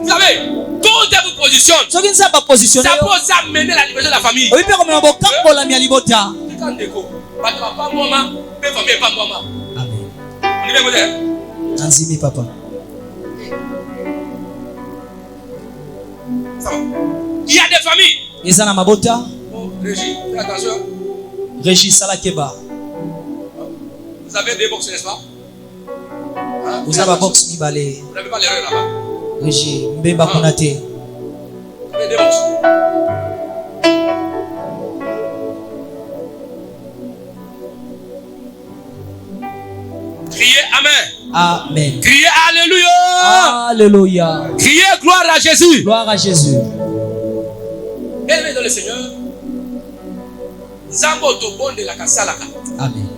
savez, quand Dieu vous positionne, ça peut amener la liberté de la famille. Amen. Papa. Il y a des familles. Oh, Régis, fais attention. Régis Salakeba. Vous avez des box, n'est-ce pas? Hein? Vous avez un box Mibalé. Vous n'avez pas l'erreur là-bas. Régis Mbemba Konate. Vous avez des box. Criez Amen. Amen. Criez Alléluia. Alléluia. Criez gloire à Jésus. Gloire à Jésus. Aimez dans le Seigneur. Zambo to bon de la Kassalaka. Amen.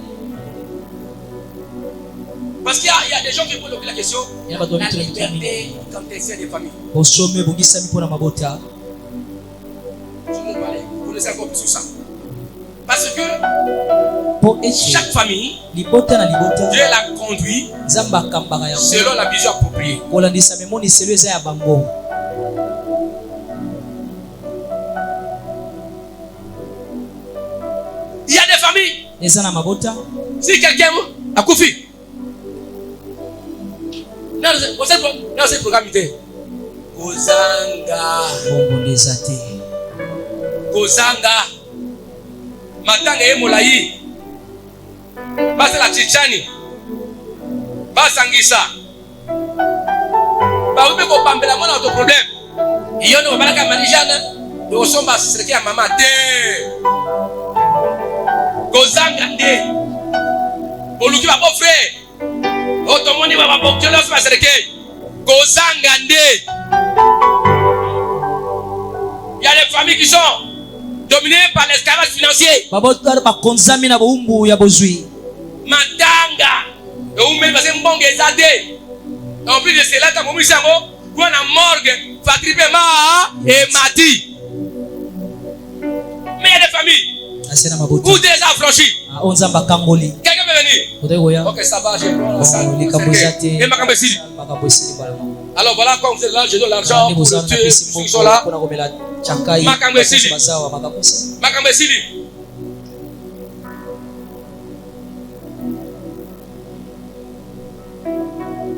Parce qu'il y a des gens qui posent la question. La liberté quand il y a des familles. Vous connaissez encore plus sur ça. Parce que chaque famille, Dieu l'a conduit selon la vision appropriée. Il y a des familles. Si quelqu'un a couffé, dans ce programme, Kozanga Matanga Emolayi Basa la Chichani Basangisa Ba ube ko pambela mwana auto problème. Iyo ndo baraka manijana ndo somba sereki ya mama te. Kozanga nde. Oluki ba beau frère. Otomoni ba bokjelo somba sereki. Kozanga nde. Il y a des familles qui sont dominées par l'esclavage financier. Matanga. En plus de cela, quand on a morgue, Fatribema et Mati. Mais il y a des familles où des affranchis. Quelqu'un peut venir. Ok, ça va, je prends la salle. Et Makambesili. Alors voilà, quand vous êtes là, je donne l'argent pour le tuer, ceux qui sont là. Makambesili. Makambesili.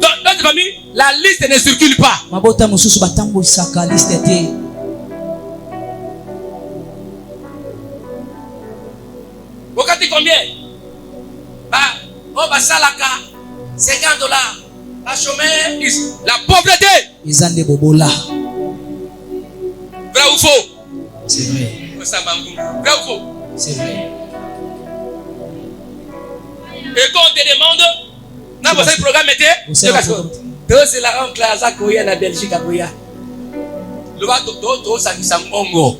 Dans cette famille, la liste ne circule pas. Vous comptez combien? Oh, Salaka, $50. La chômage, la pauvreté. Vrai ou faux? C'est vrai. Vrai ou faux? C'est vrai. Et quand on te demande, non, vous avez le programme c'est la honte classe à Koya na Belgique à Koya. Le va tout ça qui s'en bongo.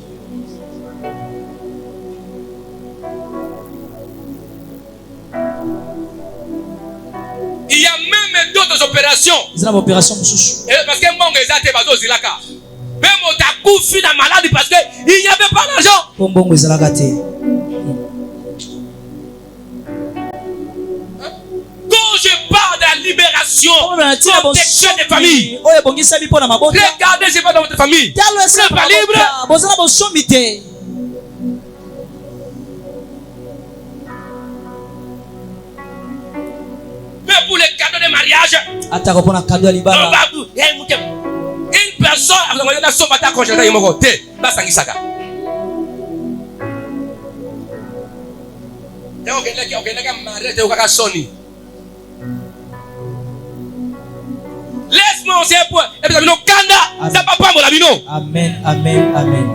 Il y a même d'autres opérations. Parce que mon gars était bateau zilaka. Même on t'a couffé dans maladie parce que il n'y avait pas d'argent. Quand je parle de la libération libération, protection des familles. Regardez, c'est pas dans votre famille. Vous n'êtes pas libre. Mais pour les cadeaux de mariage, une personne laisse-moi aussi un point. Amen, amen, amen.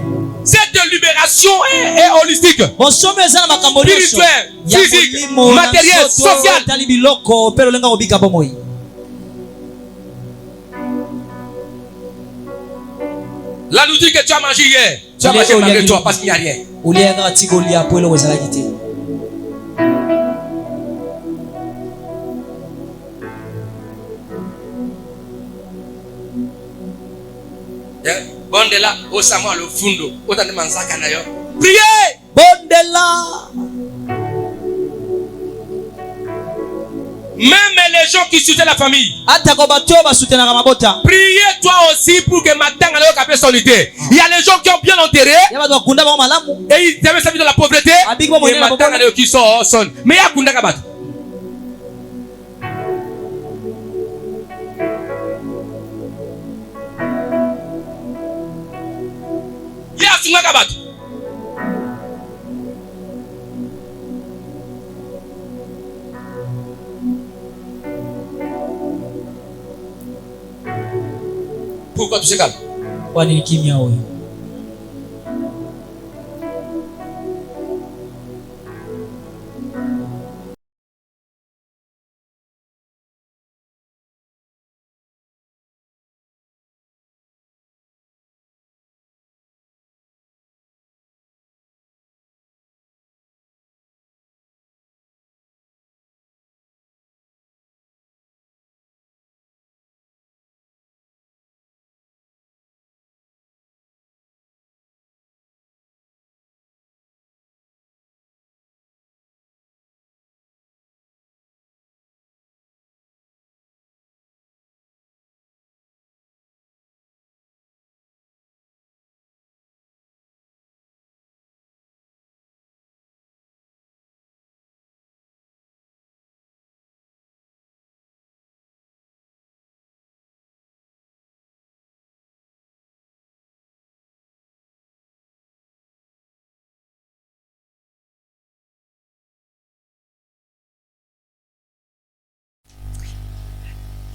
Cette libération est holistique, spirituelle, physique, matérielle, sociale. La nourriture que tu as mangée hier, tu as mangé malgré toi parce qu'il n'y a rien. Bondela, osama le fundo, otane manzaka na yo. Priez! Bondela! Même les gens qui soutiennent la famille. Priez toi aussi pour que matin à l'heure son idée. Il y a les gens qui ont bien enterré. Et ils avaient servi dans la pauvreté. Et matin à l'heure qui sont. Mais il y a Kunda Kabat. Il y a Sunga Kabat. Pourquoi tu sais calme?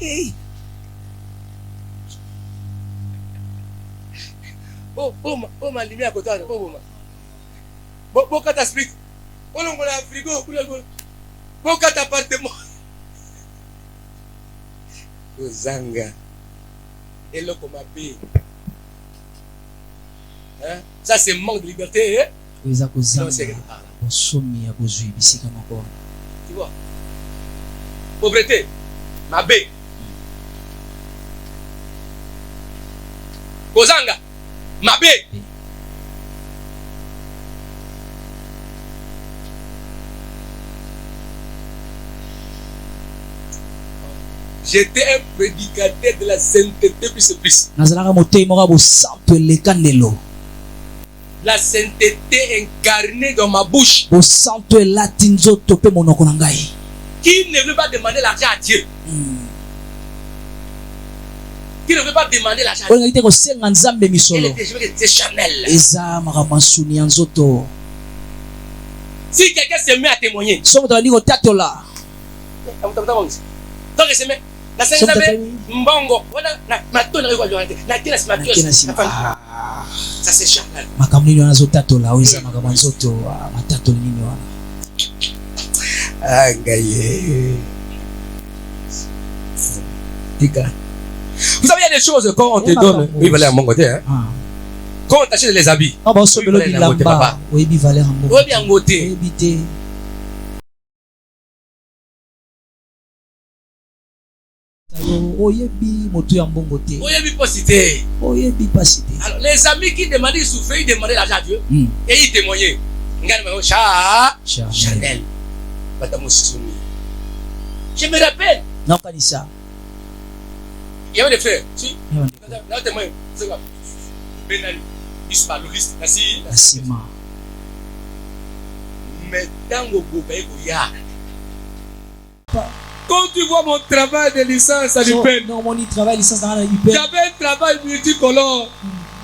Hey. Ma lumière à côté. Bon, quand t'expliques, on a un frigo, bon, quand t'appartement. Zanga. Et là, comme un pays. Ça, c'est manque de liberté. Hein? Non, c'est tu vois? Pauvreté. Ma bé. Kozanga, ma bé. J'étais un prédicateur de la sainteté plus. La sainteté incarnée dans ma bouche. Qui ne veut pas demander l'argent à Dieu? Qui ne veut pas demander l'argent à Dieu? Elle était Chanel. Si quelqu'un se met à témoigner, donc il se met. La scène Mbongo. Ça c'est Chanel. Vous savez, il y a des choses quand on te donne. Oui, voilà, à mon côté. Hein. Quand on t'achète les habits. Oui, bien côté. Alors, les amis qui demandaient, ils souffraient, ils demandaient l'argent à Dieu. Et ils témoignaient. Chanel. Je me rappelle. Il y avait des frères. Si. Mais dans le quand tu vois mon travail de licence, ça lui peine. J'avais un travail multicolore.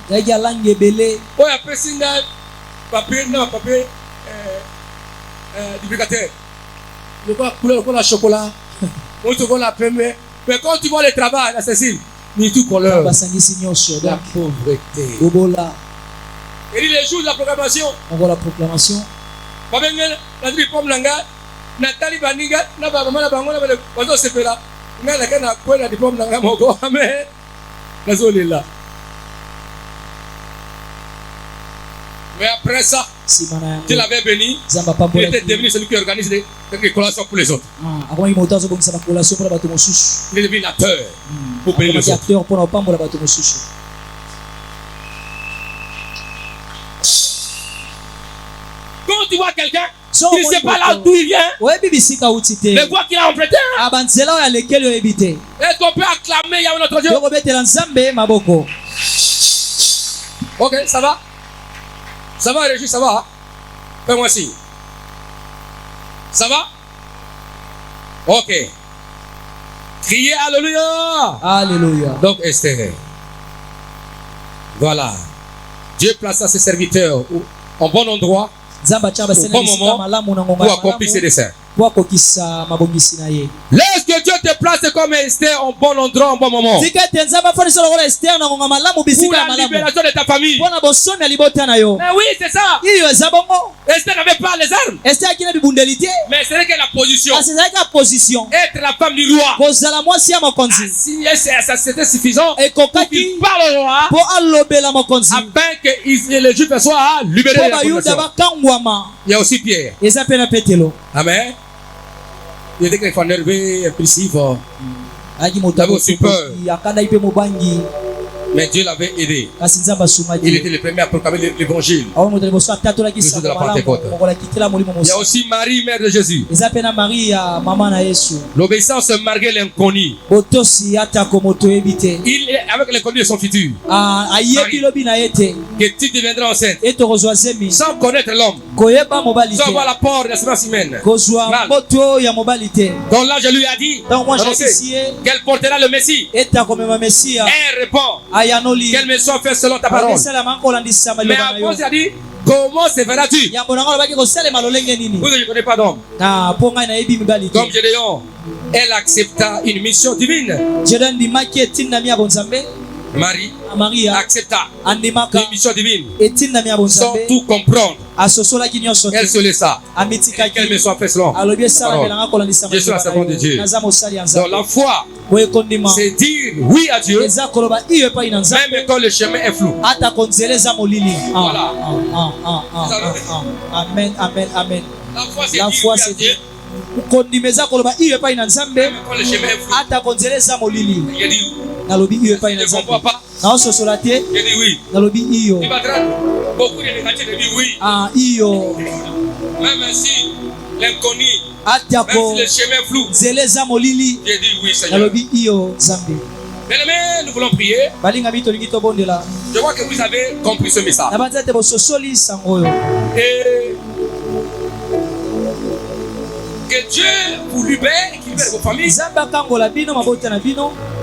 Oui, après ça, papier, duplicateur. Le couleur chocolat. On te voit la première. Mais quand tu vois le travail, là, c'est multicolore. La pauvreté. Et les jours de la proclamation. On voit la proclamation. Nathalie Baniga, na maman na bango na bazo sepela. Na la kana kwela diplôme na moko. Amen. Nazolela. Mais après ça, tu l'avais béni. Il était devenu celui qui organise les collations pour les autres. Il est devenu l'acteur pour bénir les autres. Quand tu vois quelqu'un qui ne sait pas là d'où il vient, les voix qu'il a emprunté, est-ce qu'on peut acclamer il y a un autre Dieu? Ok, ça va? Ça va, Régis, ça va? Fais-moi signe. Ça va? Ok. Criez Alléluia. Alléluia. Donc, Esther. Voilà. Dieu plaça ses serviteurs en bon endroit, au bon moment, pour accomplir ses desseins. Laisse que Dieu te place comme Esther en bon endroit, en bon moment. Pour la libération de ta famille. Mais oui, c'est ça. Esther n'avait pas les armes. Mais c'est vrai que la position. Être la femme du roi. C'était suffisant pour qu'il parle au roi. Afin que les Juifs soient libérés de la condamnation. Il y a aussi Pierre. Amen. Il était quelquefois nerveux, impulsif. Il avait aussi peur. Mais Dieu l'avait aidé. Il était le premier à proclamer l'évangile. Le jour de la Pentecôte. Il y a aussi Marie, mère de Jésus. L'obéissance malgré l'inconnu. Avec l'inconnu de son futur. Marie, que tu deviendras enceinte. Sans connaître l'homme. Sans voir l'apport de la semence humaine. Donc là, je lui ai dit qu'elle portera le Messie. Elle répond. Qu'elle me soit faite selon ta parole. Mais après, il a dit, comment se verras-tu? Vous ne connaissez pas d'homme. Comme Gédéon, elle accepta une mission divine. Marie accepta une mission divine sans tout comprendre. Elle se laissa. Qu'elle me soit faite selon ta parole. Je suis la servante de Dieu. Donc la foi, c'est dire oui à Dieu, même quand le chemin est flou. Voilà. Amen, amen, amen. La foi, c'est dire oui à Dieu, même quand le chemin est flou. Je ne comprends pas. Je dis oui. Beaucoup de négatifs disent oui. Même si l'inconnu, même si le chemin est flou, je dis oui, Seigneur. Bien-aimés, nous voulons prier. Je vois que vous avez compris ce message. Et que Dieu vous libère, qu'il libère vos familles.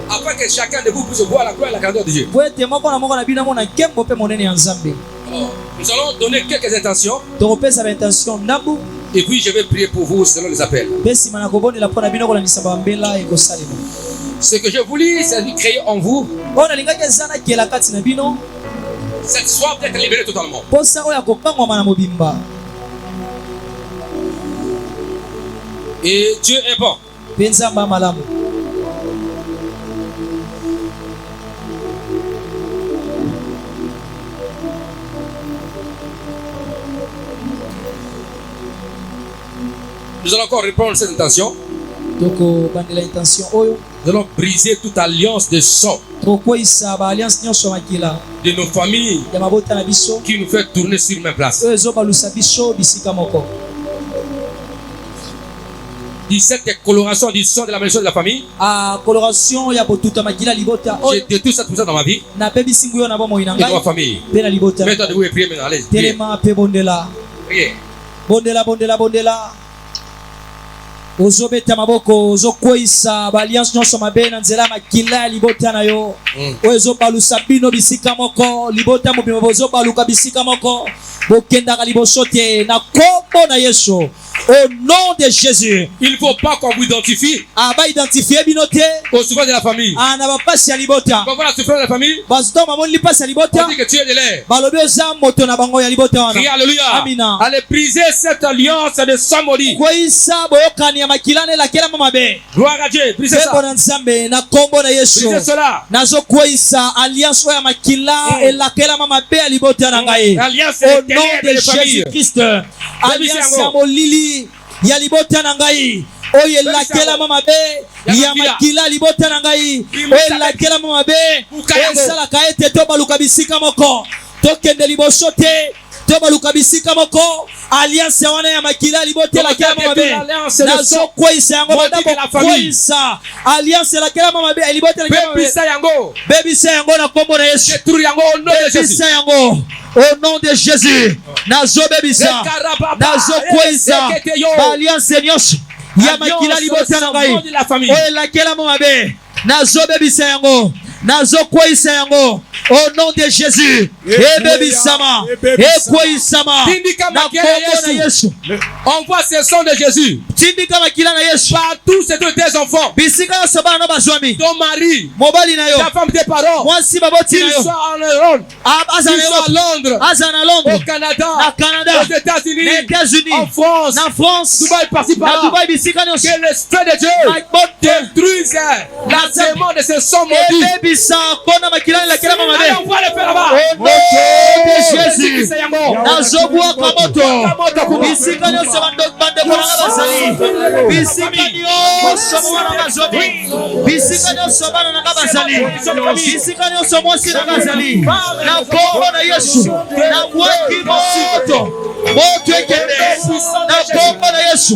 Afin que chacun de vous puisse voir la gloire et la grandeur de Dieu. Nous allons donner quelques intentions. Et puis je vais prier pour vous selon les appels. Ce que je voulais, c'est de créer en vous cette soif d'être libéré totalement. Et Dieu est bon. Nous allons encore répondre cette intention. Nous allons briser toute alliance de sang de nos familles qui nous fait tourner sur une place. 17 coloration du sang de la malédiction de la famille. Coloration ya botuta makila libota. J'ai détruit ça tout ça dans ma vie. Na bebi singuyo na bomo inanga. Et dans ma famille. Pena libota. Mets-toi debout et prie maintenant. Allez. Telema pe bondela. Priez. Bondela. Ozobeta maboko ozokweisa baliance nyonso mabe na nzela makila ya libota na yo. Ozobalusa bino bisika moko libota mobima bozobaluka bisika moko bokendaka liboso te na kombo na Yesu. Au nom de Jésus. Il ne faut pas qu'on vous identifie. Aba identifier binote. Au souffrance de la famille. Na ba pasi ya libota. Quand la souffrance de la famille. Basto mamoni li pasi ya libota. On dit que tu es de l'air. Balobi oza moto na bango ya libota wana. Crie alléluia. Amina. Allez briser cette alliance de sang maudit. Kwisa boyokani ya makilane la kela mama be. Gloire à Dieu. Brisez ça. Bona nzambe na kombo na Yesu. Brisez cela. Nazo kwisa alliance ya makila et la kela mama be ya libota na ngai. Alliance au nom de Jésus Christ. Alliance ya molili ya libota na ngai. Oye lakela mama be ya makila libota na ngai. Oye lakela mama be esala ka ete to baluka bisika moko tokende liboso te to baluka bisika moko alliance wana ya makila libota lakela mama be nazo kwisa yango badabo kwisa alliance lakela mama be libota lakela mama be bebisa yango na kombo na Yesu détruire yango au nom de Jésus yango au nom de Jésus nazo bebisa nazo kwisa alliance nyonso ya makila libota na ngai oye lakela mama be nazo bebisa yango nazo kwisa yango au nom de Jésus ebebisama ekweisama na kombo na Yesu. Envoie ce sang de Jésus tindika makila na Yesu partout c'est de tes enfants bisika yo sabana na bazwami ton mari mobali na yo ta femme tes parents mwasi baboti na yo ils sont en Europe à Londres au Canada aux États-Unis en France Dubaï par-ci par-là Dubaï bisika nyonso que l'esprit de Dieu détruise la sémence de ce sang maudit. Ebebisa kona makila la kila mama be on va le faire là-bas au nom de Jésus nazobwa kwa moto bisika nyonso bandeko na bazali bisika nyonso mwana bazali bisika nyonso bana na bazali bisika nyonso mwasi na bazali na kombo na Yesu na mwaki moto ekende na kombo na Yesu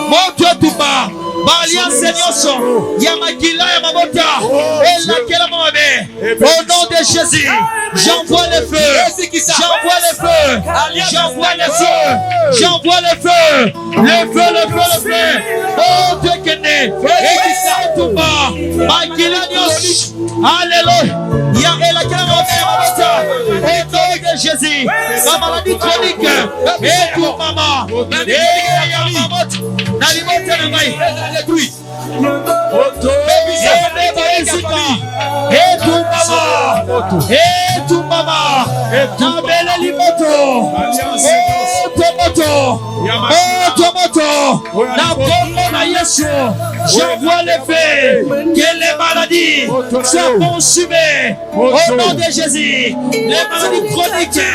moto etumba baliance nyonso ya makila ya mabota elakela mama be au nom de Jésus j'envoie le feu j'envoie le feu j'envoie le feu j'envoie le feu le feu oh Dieu kende etumba makila nyonso alléluia ya elakela mama be au nom de Jésus la maladie chronique et tout maman et ya maman na libota na ngai détruit et tout maman na bele limoto moto na kombo na Yesu j'envoie le feu que les maladies soient consumées au nom de Jésus les maladies chroniques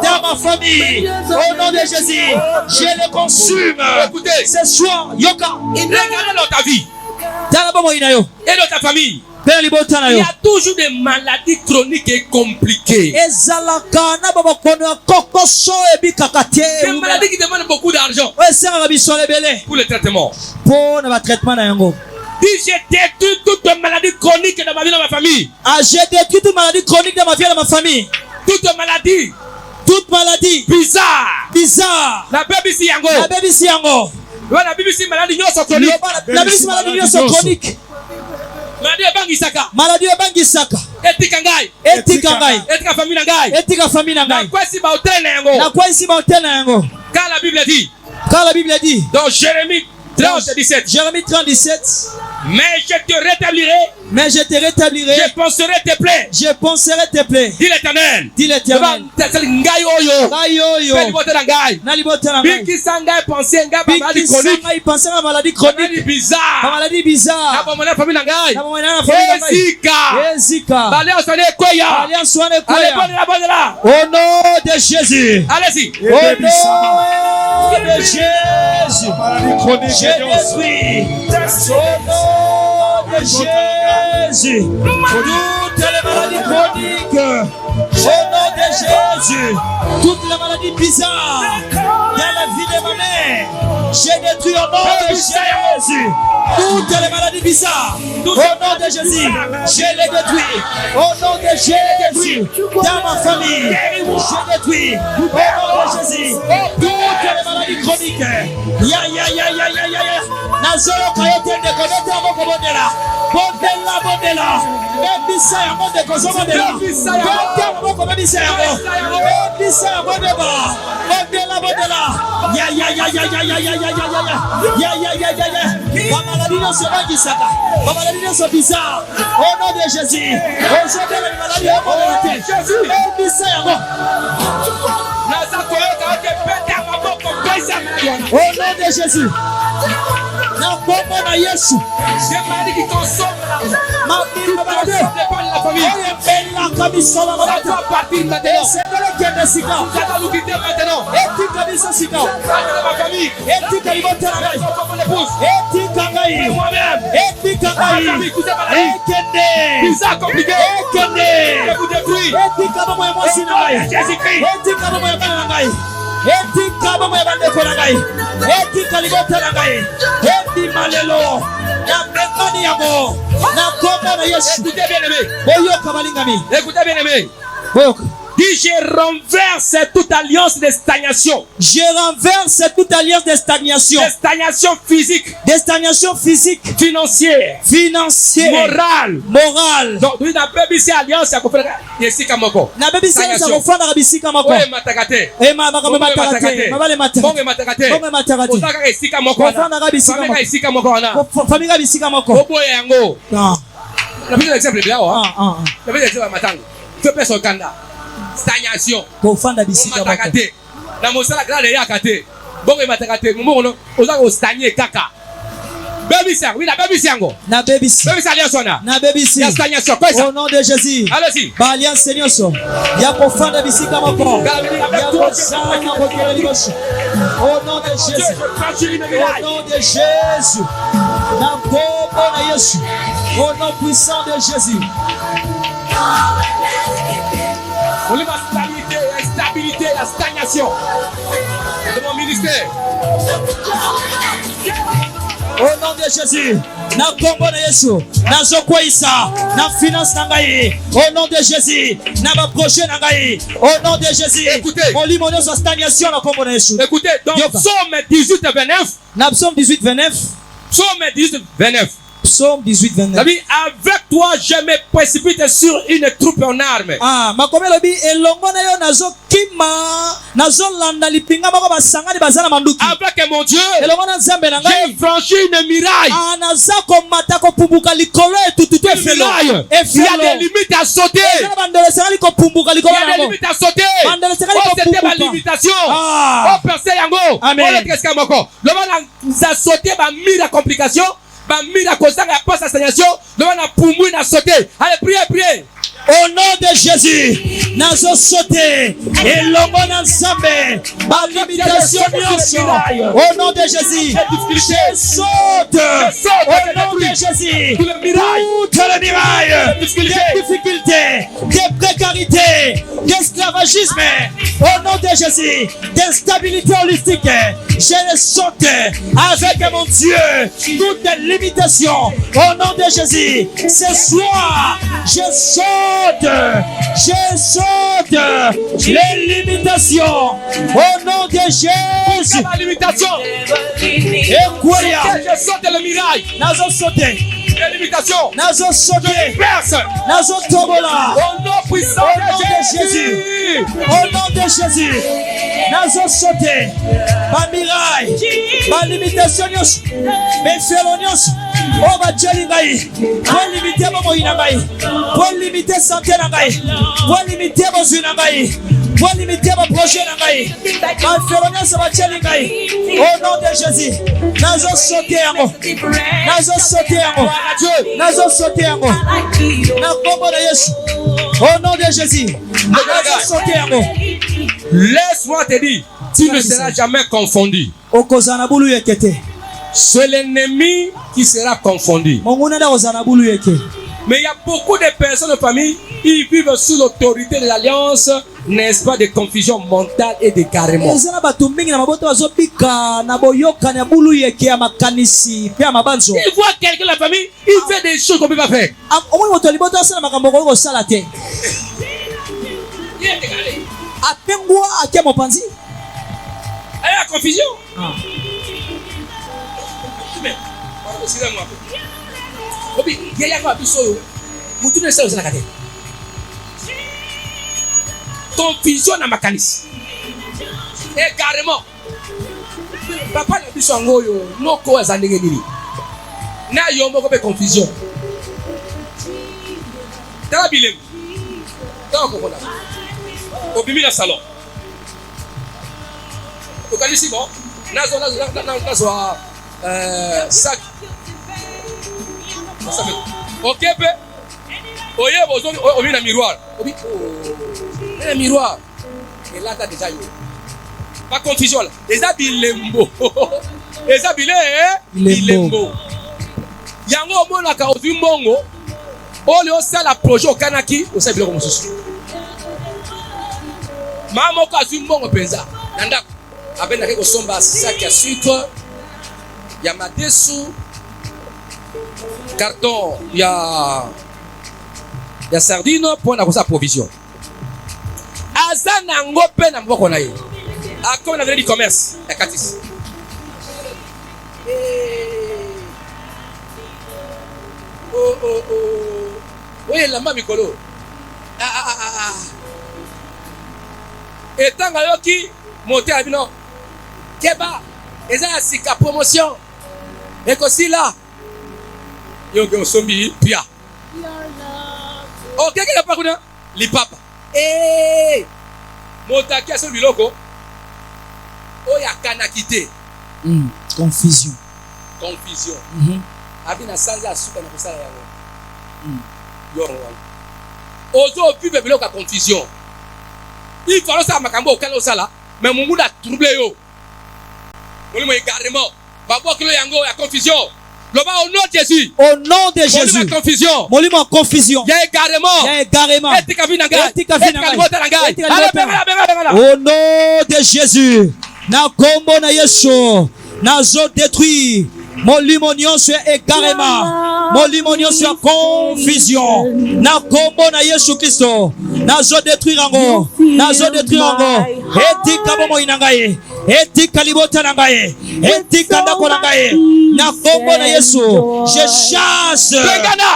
dans ma famille au nom de Jésus je les consume. Écoutez ce soir yoka regardez dans ta vie et dans ta famille il y a toujours des maladies chroniques et compliquées. Des maladies qui demandent beaucoup d'argent pour le traitement. Dis j'ai détruit toutes les maladies chroniques dans ma vie, dans ma famille. J'ai détruit toute maladie chronique dans ma vie, dans ma famille. Toute maladie bizarre. La BBC yango. La BBC maladie chronique. Maladie bangisaka. Etika famille ngai. Na kwa si ba hotel na yango. Quand la Bible dit. Dans Jérémie 30:17. Jérémie 30:17. Mais je te rétablirai. Je penserai tes plaies. Dit l'Éternel. Ngai oyo. Biki sangai penser ngai maladie chronique. Maladie bizarre. Na famille ngai. Ezika. Bale osane koya. Au nom de Jésus. Allez-y. Au nom de Jésus. Je détruis. De Jésus, toutes les maladies chroniques, au nom de Jésus, toutes les maladies bizarres dans la vie de ma mère, Je détruis au nom de Jésus toutes les maladies bizarres. Au nom de Jésus, je les détruis. Au nom de Jésus, dans ma famille, je détruis. Au nom de Jésus, toutes les maladies chroniques. Ya. Nazolo kayote de konete amoko bondela. Bondela. Bembisa ya monde kozo bondela. Bembisa ya amoko bembisa ya amoko. Bembisa ya bondela. Bondela. Ya. Maladie se bagisaka. Maladie se bizarre. Au nom de Jésus. Aujourd'hui les maladies ont moralité. Bembisa ya amoko. Au nom de Jésus. Na bomba na Yesu. J'ai maladie qui consomme l'argent. Ma vie ne va pas la famille. Oh, bella kabisa la Ça doit partir maintenant. C'est de la guerre de Sika. Ça doit nous quitter maintenant. Et tu kabisa Sika. Ça de ma famille. Et tu kabisa la famille. Comme mon épouse. Et tu kangai. Moi-même. Et tu kangai. Ma famille, cousin maladie. Et kende. Bizarre compliqué. Et kende. Je vous détruis. Et tu kabisa moi aussi nangai. Jésus-Christ. Et tu kabisa moi nangai. Eti kaba moya bande ko nangai. Eti kaligota nangai. Eti malelo. Na mbekani yango. Na komba na Yesu. Écoutez bien aimé. Boyo kabalingami. Écoutez bien aimé. Boyo. Dis je renverse toute alliance de stagnation. Je renverse toute alliance de stagnation. De stagnation physique. De stagnation physique. Financière. Morale. Donc nous n'avons pas mis alliance à comprendre. Yesika moko. Na baby ça ko fanda kabisika mako. Ouais matakate. Eh mama matakate. Mabale matakate. Bonge matakate. Bonge matakate. Osaka yesika moko. Fanda kabisika mako. Fanda yesika moko wana. Famille kabisika mako. Oboye yango. Non. La prise d'exemple bien ah. La prise d'exemple matango. Fais personne kanda. Stagnation. Ko fanda bisika mako. Matakate. Na mosala grade ya kate. Bonge matakate. Mumo osaka o stagner kaka. Baby sang, oui, la baby sango. Na baby sang. Baby sang liasona. Na baby sang. Ya stagnation. Quoi ça? Au nom de Jésus. Allez-y. Ba alliance Seigneur so. Ya ko fanda bisika mako. Ya ko sana ko kelibos. Au nom de Jésus. Au nom de Jésus. Na kombo na Yesu. Au nom puissant de Jésus. On lui va stabilité, instabilité, la stagnation de mon ministère. Au nom de Jésus, na kombo na Yesu, na zokwaisa, na finance na ngai. Au nom de Jésus, na ba projet na ngai. Au nom de Jésus. Écoutez, on lit mon nom sur stagnation na kombo na Yesu. Écoutez, dans Psaume 18:29. Na Psaume 18:29. Psaume 18:29. Psaume 18:29. Avec toi, je me précipite sur une troupe en armes. Ah, makomelo bi elongo na yo nazo kima, nazo landa lipinga mako basangani bazana manduki. Avec mon Dieu, elongo na nzambe na ngai. J'ai franchi une muraille. Ah, naza ko matako pumbuka likolo etutu efelo. Il y a des limites à sauter. Il y a des limites à sauter. Oh, c'était ma limitation. Ah. Oh, percé yango. Amen. Oh, qu'est-ce qu'il y a encore? Le monde a sauté, ma mire la complication. Ma mire la cause, la passe à stagnation. Le monde a poumou, a sauté. Allez, priez. Au nom de Jésus, nazo sauté et l'homme ensemble, ma limitation au nom de Jésus, je saute au nom de Jésus, toutes les mirailles, des difficultés, des précarités, d'esclavagisme, au nom de Jésus, d'instabilité holistique, je les saute avec mon Dieu, toutes les limitations, au nom de Jésus, ce soir, je saute les limitations au nom de Jésus. La limitation. Et quoi ya? Je saute le mirail. Nazo sauter. Les limitations. Nazo sauter. Nazo tobola. Au nom puissant de Jésus. Au nom de Jésus. Nazo sauter. Ma mirail. Ma limitation. Mes félonios. Oh ma Djelingaï. Pour limiter mon moïnagaï. Pour limiter santé nangaï. Pour limiter mon zuinagaï. Pour limiter mon projet nangaï. Ma félonios ma Djelingaï. Au nom de Jésus. Nazo sauter yango. Nazo sauter yango. Nazo sauter yango. Na kombo na Yesu. Au nom de Jésus. Nazo sauter yango. Laisse-moi te dire, tu ne seras jamais confondu. Okozana bulu yekete. C'est l'ennemi qui sera confondu. Mais il y a beaucoup de personnes de famille qui vivent sous l'autorité de l'alliance n'est-ce pas, de confusion mentale et de carrément. Il voit quelqu'un de la famille, il fait des choses qu'on ne peut pas faire. Il est décalé. Il y a la confusion. Confusion na makanisi. Et carrément. Papa na biso ngoyo noko azandenge nini. Na yombo ko be confusion. Tala bilem. Tala ko kona. Obimi na salon. Okalisi bon. Nazo sac. Ça fait. OK pe. Oye bozo obi na miroir. Obi le miroir. Et là, t'as déjà eu. Pas confusion là. Les habilembo. Les habilembo. Yango mona ka ozu mbongo. Ole osala projet okanaki, osabile ko mosusu. Mama ko azu mbongo penza. Nanda. Abenda ko somba sac ya sucre. Ya madesu. Carton ya sardine pour na ko sa provision. Azana ngope na mboko na ye. Akona vile di commerce ya katis. Oye la mami kolo. Etanga yoki monter abino. Keba eza sika promotion. Ekosi la. Yo sombi pia. OK que pas kuna li papa. Motaki aso biloko oya kana kite confusion abina sanza asuka na kusala yango yo ozo vive biloko ya confusion il faut ça makambo okala osala mais mungu da trouble yo molimo carrément babo kilo yango ya confusion. Au nom de Jésus. Au nom de Jésus. Confusion. Molimo confusion. Il y a également. Au nom de Jésus. Na kombo na Yesu. Na zo détruit. Molimo nyonso également. Molimo nyonso confusion. Na kombo na Yesu Kristo. Na zo détruire ango. Na zo détruire ango. Etika bomo inangaye. Etika libota nangaye. Etika ndako nangaye. Na kombo na Yesu, je chasse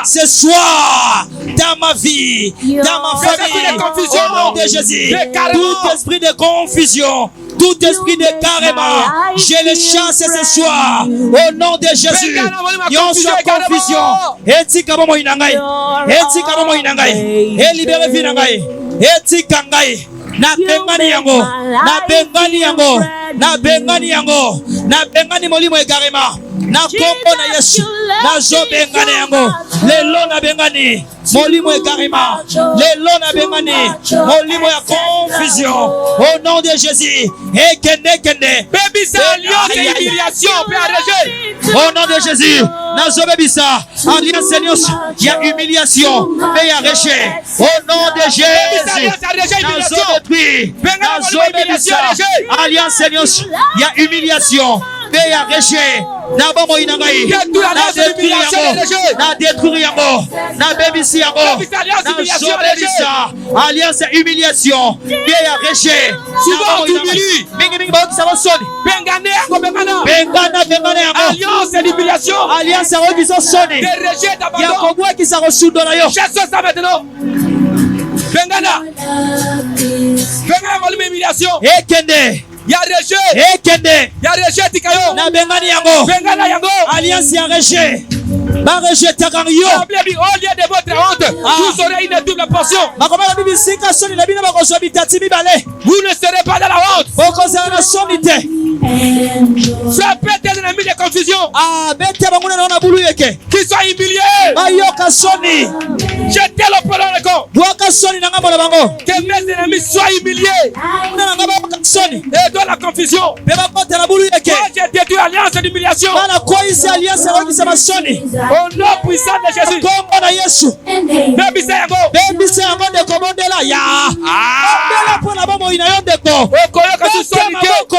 ce soir dans ma vie, dans ma famille, au nom de Jésus, tout esprit de confusion, tout esprit de carrément, je le chasse ce soir, au nom de Jésus. Yon soit confusion. Etika bomo inangaye. Etika bomo inangaye. E libere vi nangaye. Etika ngai. Na bengani yango. Na bengani yango. Na bengani yango. Na bengani molimo egarema. Na kombo na Yesu. Na zo bengani yango. Lelo na bengani. Molimo egarema. Lelo na bengani. Molimo ya confusion. Au nom de Jésus. Et kende. Baby ça alliance et humiliation. Au nom de Jésus. Na zo baby ça. Alliance Seigneur. Il y a humiliation. Mais il y a rejet. Au nom de Jésus. Na zo détruit. Na zo baby ça. Alliance Seigneur. Il y a humiliation. Mais il y a rejet. Na bomo inangai. Na détruire yango. Na bébisi yango. Na zobe bisa. Alliance humiliation. Mais il y a rejet. Souvent t'humilies. Mingi ba ki soni. Bengane yango bengana. Bengana yango. Alliance humiliation. Alliance yango ki soni. De rejet d'abandon. Ya kobwa ki sa sudo na yo. Chasse ça maintenant. Bengana. Bengana molime humiliation. Ekende. Ya rejet. Ekende. Ya rejet tikayo. Na bengani yango. Bengana yango. Alliance ya rejet. Ba rejet takang yo. Au lieu de votre honte, vous aurez une double portion. Makomala bibi sika soni na bina bako sobi tati bibale. Vous ne serez pas dans la honte. Boko za na sonite. Frappez tes ennemis de confusion. Ah, bete banguna na bulu yeke. Qui sont humiliés. Bayoka soni. Jetez le poing dans le corps. Boka soni na ngamo na bango. Que mes ennemis soient humiliés. Na ngamo soni. Et dans la confusion. Beba kote na bulu yeke. J'ai détruit l'alliance d'humiliation. Bana kwa isi alliance ya roki sama soni. Au nom puissant de Jésus. Kombo na Yesu. Bebisa yango. Bebisa yango de komondela. aya. Bondela pona bomo ina yo ndeko.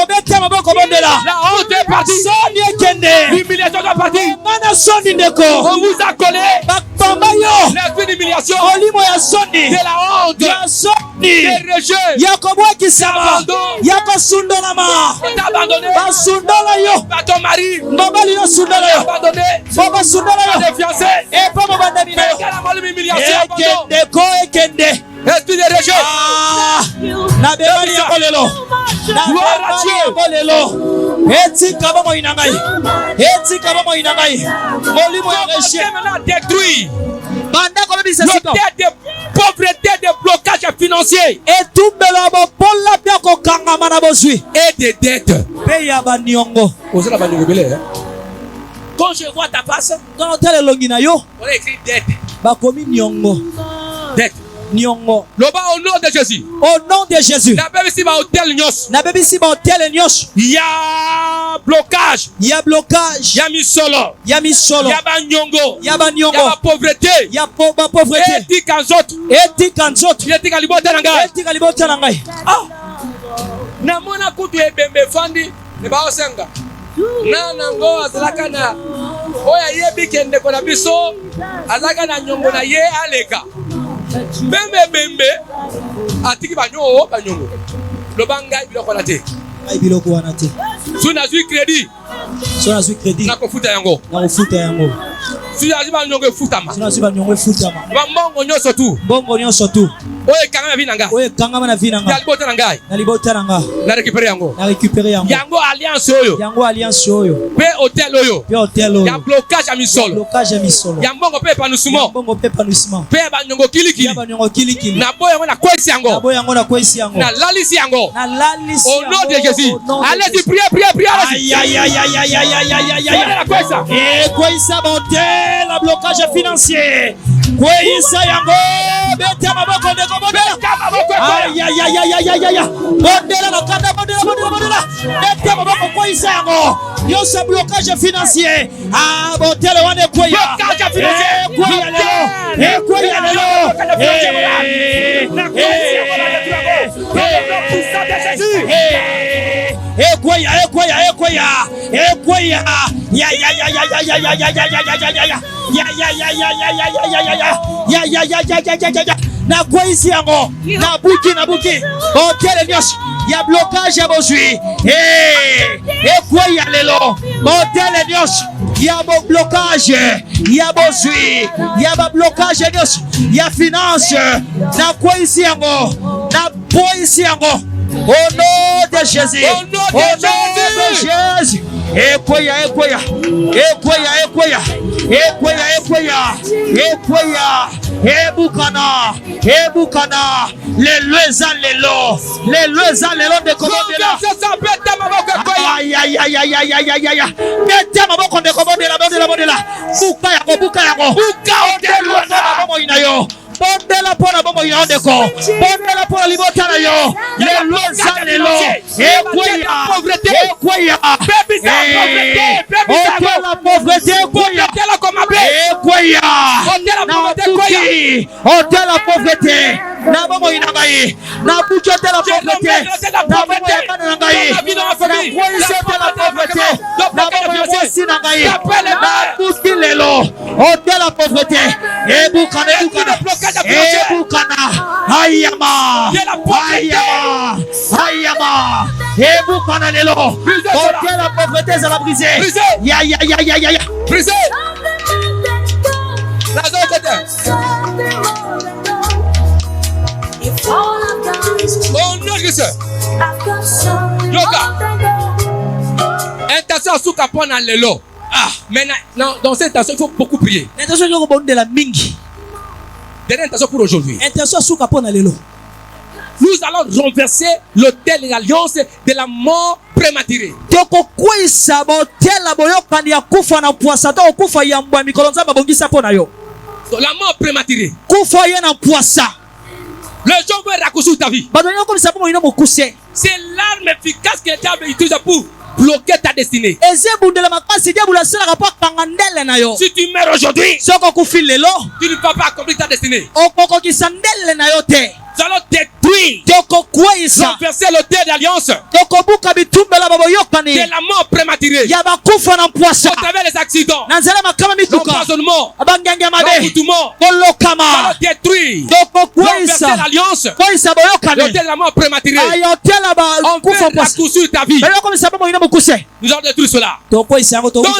Beta maboko bondela. La honte est partie. Soni ekende. L'humiliation est partie. Mana soni ndeko. On vous a collé. Bakpamba yo. L'esprit d'humiliation. Olimo ya soni. De la honte. Ya soni. De rejet. Yakobwa kisaba. Yakosundolama. On t'a abandonné. Basundola yo. Par ton mari. Babali yo sundola yo. Abandonné. Baba sundola yo. Tes fiancés. Et pas mon bandami Mais yo. quelle a l'humiliation. Ekende ko ekende. Esprit de rejet. Na bebali ya kolelo. Na bebali ya kolelo. Etika bomo inangai. Etika bomo inangai. Molimo ya rejet. Maintenant détruit. Banda ko bebisa Le sito. terre de pauvreté, de blocage financier. Et tout belo pola bia ko kanga mana bozui. Et des dettes. Peya ba niongo. Osala ba nyobele. Quand je vois ta face, Quand on tele longi na yo, on a écrit dette. ba komi niongo. Dette. Niongo. Loba au nom de Jésus. Au nom de Jésus. La Bible ici va hôtel nyos. Na bebisi ba hotel nyos. Il y a blocage. Il y a blocage. Il y a misolo. Il y a misolo. Il y a banyongo. Il y a ba Il y a niongo. la pauvreté. Il y a pauvreté. Et dit qu'en autres. Eti kanzoto. Il dit qu'en libota nangai. Eti kalibota na ngai. Na mona kutu ebembe fandi. Ne ba osenga. Na nango azalaka na. Oya yebi kende kona biso. Azalaka na nyongo na ye aleka. Bembe. Atiki banyo banyongo. Lobanga biloko na te. Ai biloko wana te. Si na zui crédit. So na zwi credit. Na kofuta yango. Na kofuta yango. Si na zui banyongo efutama. So na zwi ba nyongo futama. Bambongo nyonso tu. Bongo nyonso tu. Oye kanga na vina ngai. Oye kangama na vina Ya nga. libota na ngai. Na libota na nga. Na récupérer yango. Na récupérer yango. Yango alliance oyo. Yango alliance oyo. Pe hôtel oyo. Pe hotel oyo. Ya blocage ya misolo. Blocage ya misolo. Ya mbongo pe epanouissement. Bongo pe épanouissement. Pe banyongo kilikili. Ya ba nyongo kilikili. Na boya yango na kwesi Na yango. boya yango na kwesi yango. Na lalisi yango. Na lalisi Au nom de Jésus. Au nom de Allez-y, Jésus. priez. Aïe aïe aïe aïe aïe aïe aïe aïe aïe Allez la kwesa. Et quoi ça monter la blocage financier. Quoi ça yango bete maboko ndeko bondela. Aïe aïe aïe aïe aïe aïe aïe. Bondela na kanda bondela. Bete maboko quoi ça yango. Yo ce blocage financier. Ah bondela wane quoi ya. Blocage financier. Quoi ya lelo. Et quoi ya na kwaisi yango na buki hotel nyos ya blocage ya bozui kwa ya lelo hotel nyos ya bo blocage ya bozui ya ba blocage nyos ya finance na kwaisi yango na kwaisi yango au nom de Jésus. Au nom de Jésus. Ekoya. Ebukana. Les lelo de Komodela. Aïe. Bete maboko de Komodela. Buka yango. Bondela pona bomo yondeko. Bondela pona libota na yo. Les lelo. Ekoya. La pauvreté, hôtel la pauvreté, na bomo inangai, na bucho de la pauvreté, na bomo inangai, na kwese de la pauvreté, na bomo kwesi nangai, na buki lelo, hôtel la pauvreté, ebukana, ayama, ebukana lelo, hôtel la pauvreté, ça va briser, ya. Brisez. La zone côté. Oh non, je sais. Yoga. Intention sous capon dans le lot. Maintenant, dans cette intention, il faut beaucoup prier. Intention yo ko de la mingi. Dernière intention pour aujourd'hui. Intention sous capon dans le lot. Nous allons renverser l'autel et l'alliance de la mort prématurée. Toko kwisa botel la boyo kandi ya kufa na poisa to kufa ya mbwa mikolo nzamba bongisa pona yo. La mort prématurée. Kufa ye na poisa. Le gens veulent raccourcir ta vie. Badonyo comme ça pour ino mokuse. C'est l'arme efficace que tu utilises pour bloquer ta destinée. Ezebundela makasi dia bula sala rapport kangandele na yo. Si tu meurs aujourd'hui, soko kufile lo, tu ne peux pas accomplir ta destinée. okoko kisandele na yo te. Nous allons détruire, renverser l'autel d'alliance de la mort prématurée à travers les accidents, l'empoisonnement, l'emboutement. Nous allons détruire, renverser l'alliance, l'autel de la mort prématurée. On veut raccourcir ta vie. Nous allons détruire cela. Dans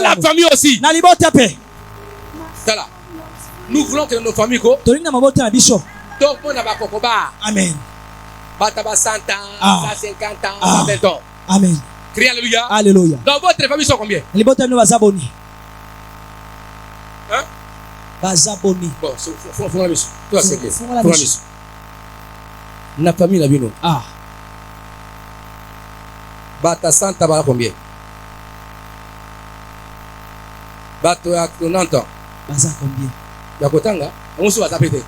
la famille aussi. Nous voulons que nos familles amen. Bataba 100 ans, 150 ans, 120 ans. Amen. Criez alléluia. Alléluia. Dans votre famille sont combien? Les bottes nous bazaboni. Hein? Bazaboni. Bon, faut la mission. Toi c'est clair. Faut la mission. La famille la bino. Bata 100 ans combien? Bato à 90 ans. Baza combien? Yakotanga, on se va zapéter.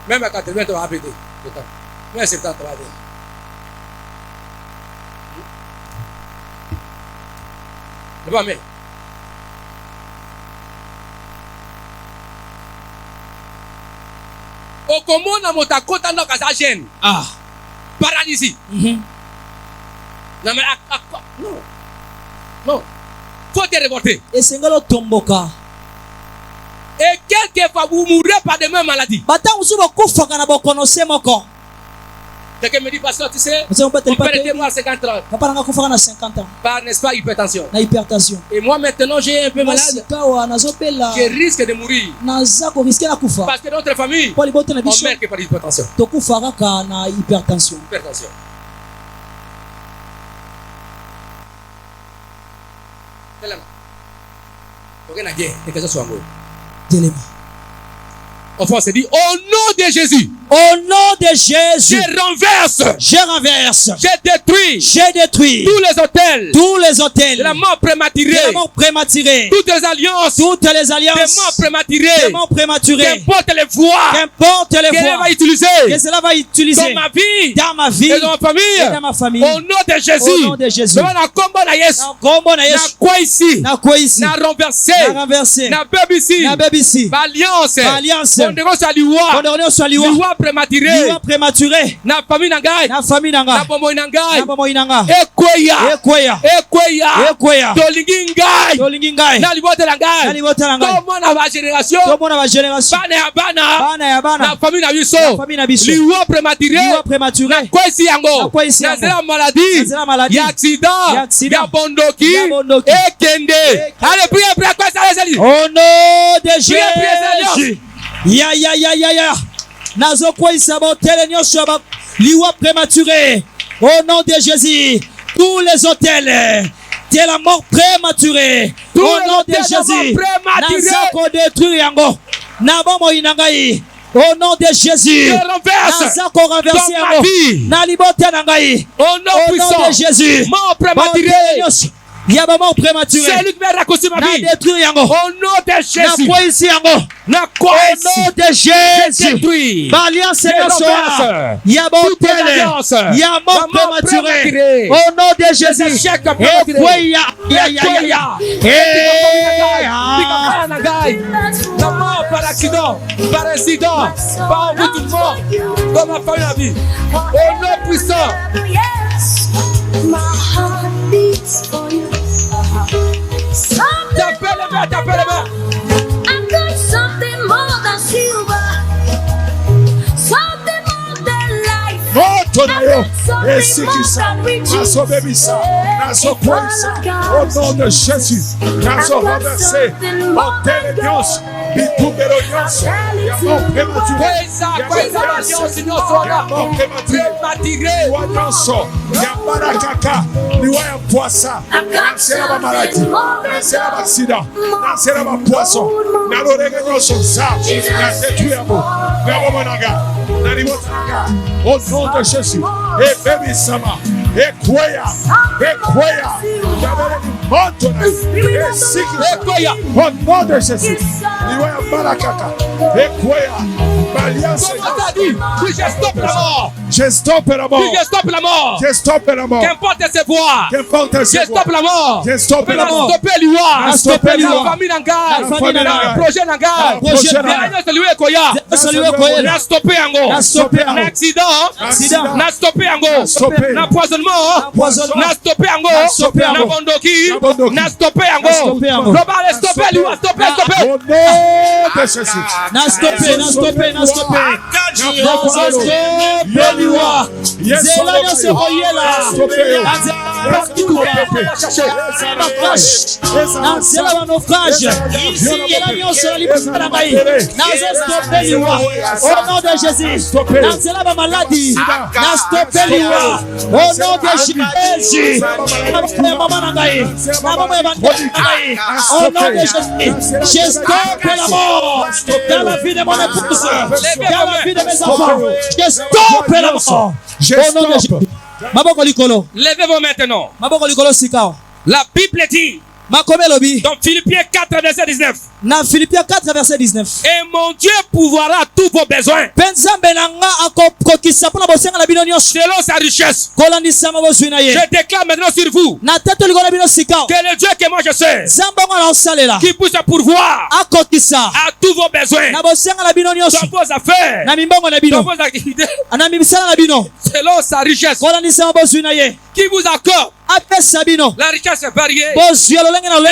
Même à 80 ans, on va péter. Même à 70 ans, on va péter. C'est pas mais. Au Congo, on a monté à côté de la gêne. Paralysie. Non, mais non. Non. Faut te révolter. Et c'est un tomboka. Et quelquefois vous mourrez par des mêmes maladies. Quelqu'un me dit, pasteur, tu sais, mon père était mort à 50 ans. Par, n'est-ce pas, hypertension. Et moi maintenant j'ai un peu malade. Je risque de mourir. Parce que dans notre famille, on meurt que par l'hypertension. Hypertension. Enfin, on s'est dit, au nom de Jésus. Au nom de Jésus. Je renverse. Je détruis. Tous les hôtels. De la mort prématurée. Toutes les alliances. De mort prématurée. Qu'importe les voies. Que cela va utiliser. Dans ma vie. Et dans ma famille. Au nom de Jésus. Na quoi ici. Na renversé. Na bébé. Alliance. On devrait soit liwa prématuré. Na famille nangai. Na bomoy nangai. Ekweya. Tolingi ngai. Na libote nangai. Comment na ba génération. Bana ya bana. Na famille na biso. Liwa prématuré. Na quoi ici yango. Na zela maladie. Ya accident. Ya bondoki. Ekende. Allez priez quoi ça les. Au nom de Jésus. Ya. Nazo kwa isaba hôtel nyosho ba liwa prématuré. Au nom de Jésus, tous les hôtels de la mort prématurée. Au nom de Jésus, nazako détruire yango. Nabomo inangai. Au nom de Jésus, nazako renverser yango. Na libote nangai. Au nom de Jésus, mort prématuré. Il y a un moment prématuré. C'est lui qui va raccourcir ma vie. Au nom de Jésus. Au nom de Jésus. L'alliance est là. Il y a un hôtel. Il y a un mort prématuré. Au nom de Jésus. La mort par accident, par incident, par emboutement, dans ma famille la vie. Au nom puissant. My heart beats for you. T'appelles les mains. I've got something more than silver, something more than life. Au nom de Jésus, nous avons renversé l'intelligence. Au nom de Jésus, et baby sama, et kwea, au nom de Jésus, barakaka, et kwea. Comment t'as dit? Oui, je stoppe la mort. Je stoppe la mort. Oui, je stoppe la mort. Je stoppe la mort. Qu'importe ses voix. Qu'importe ses Je voix. stoppe la mort. Je stoppe la mort. Stopper l'Iwa. Stopper l'Iwa. La famille Nangar. La famille Nangar. La projet Nangar. Projet Nangar. Dernier celui Koya. Na stopper yango. Na stopper yango. Na accident. Na stopper yango. Stopper. Na empoisonnement. Na stopper yango. Na bondoki. Na stopper yango. Global stopper l'Iwa. Stopper. Au nom de Jésus. Na stopper. Na stopper. Na stopper. Beliwa. Zela nyonso koyela. Na nzela ba naufrage. Zela nyonso na libota na ngai. Nazo stopper liwa. Au nom de Jésus. Na nzela ba maladie. Na stopper liwa. Au nom de Jésus. Na mama na ngai. Na mama ya bandi na ngai. Au nom de Jésus. Je stoppe la mort dans la vie de mon épouse. Dans la vie de mes enfants. Je stoppe la mort. Au nom de Jésus. Maboko likolo. Levez-vous maintenant. Maboko likolo sikao. La Bible dit dans Philippiens 4 verset 19. Dans Philippiens 4 verset 19. Et mon Dieu pourvoira tous vos besoins selon sa richesse. Je déclare maintenant sur vous que le Dieu que moi je sais qui puisse pourvoir à tous vos besoins dans vos affaires, dans vos activités selon sa richesse qui vous accorde la richesse est variée,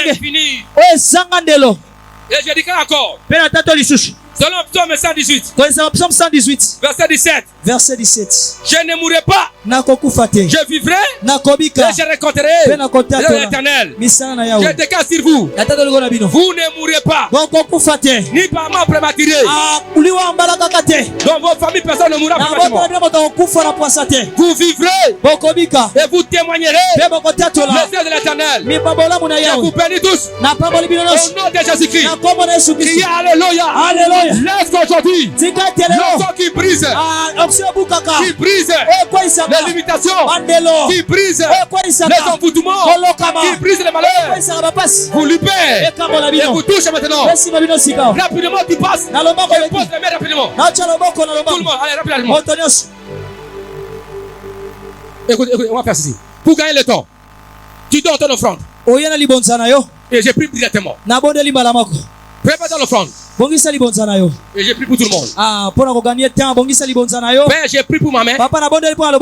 infinie. Et je dis encore, selon Psaume 118, verset 17, je ne mourrai pas, je vivrai et je rencontrerai l'Éternel. Je déclare sur vous, vous ne mourrez pas, ni par mort prématurée. Dans votre famille, personne ne mourra prématurément. Vous vivrez et vous témoignerez le ciel de l'Éternel. Je vous bénis tous au nom de Jésus-Christ. Criez Alléluia. Laisse qu'aujourd'hui, le son qui brise les limitations, qui brise les envoûtements, qui brise les malheurs, vous libérez et vous touchez maintenant. Rapidement, tu passes et pose les mains rapidement. Tout le monde, allez, rapidement. Écoute, on va faire ceci. Pour gagner le temps, tu donnes ton offrande. Et j'ai pris directement. Prépare ton offrande. Et j'ai pris pour tout le monde. Père, j'ai pris pour ma mère.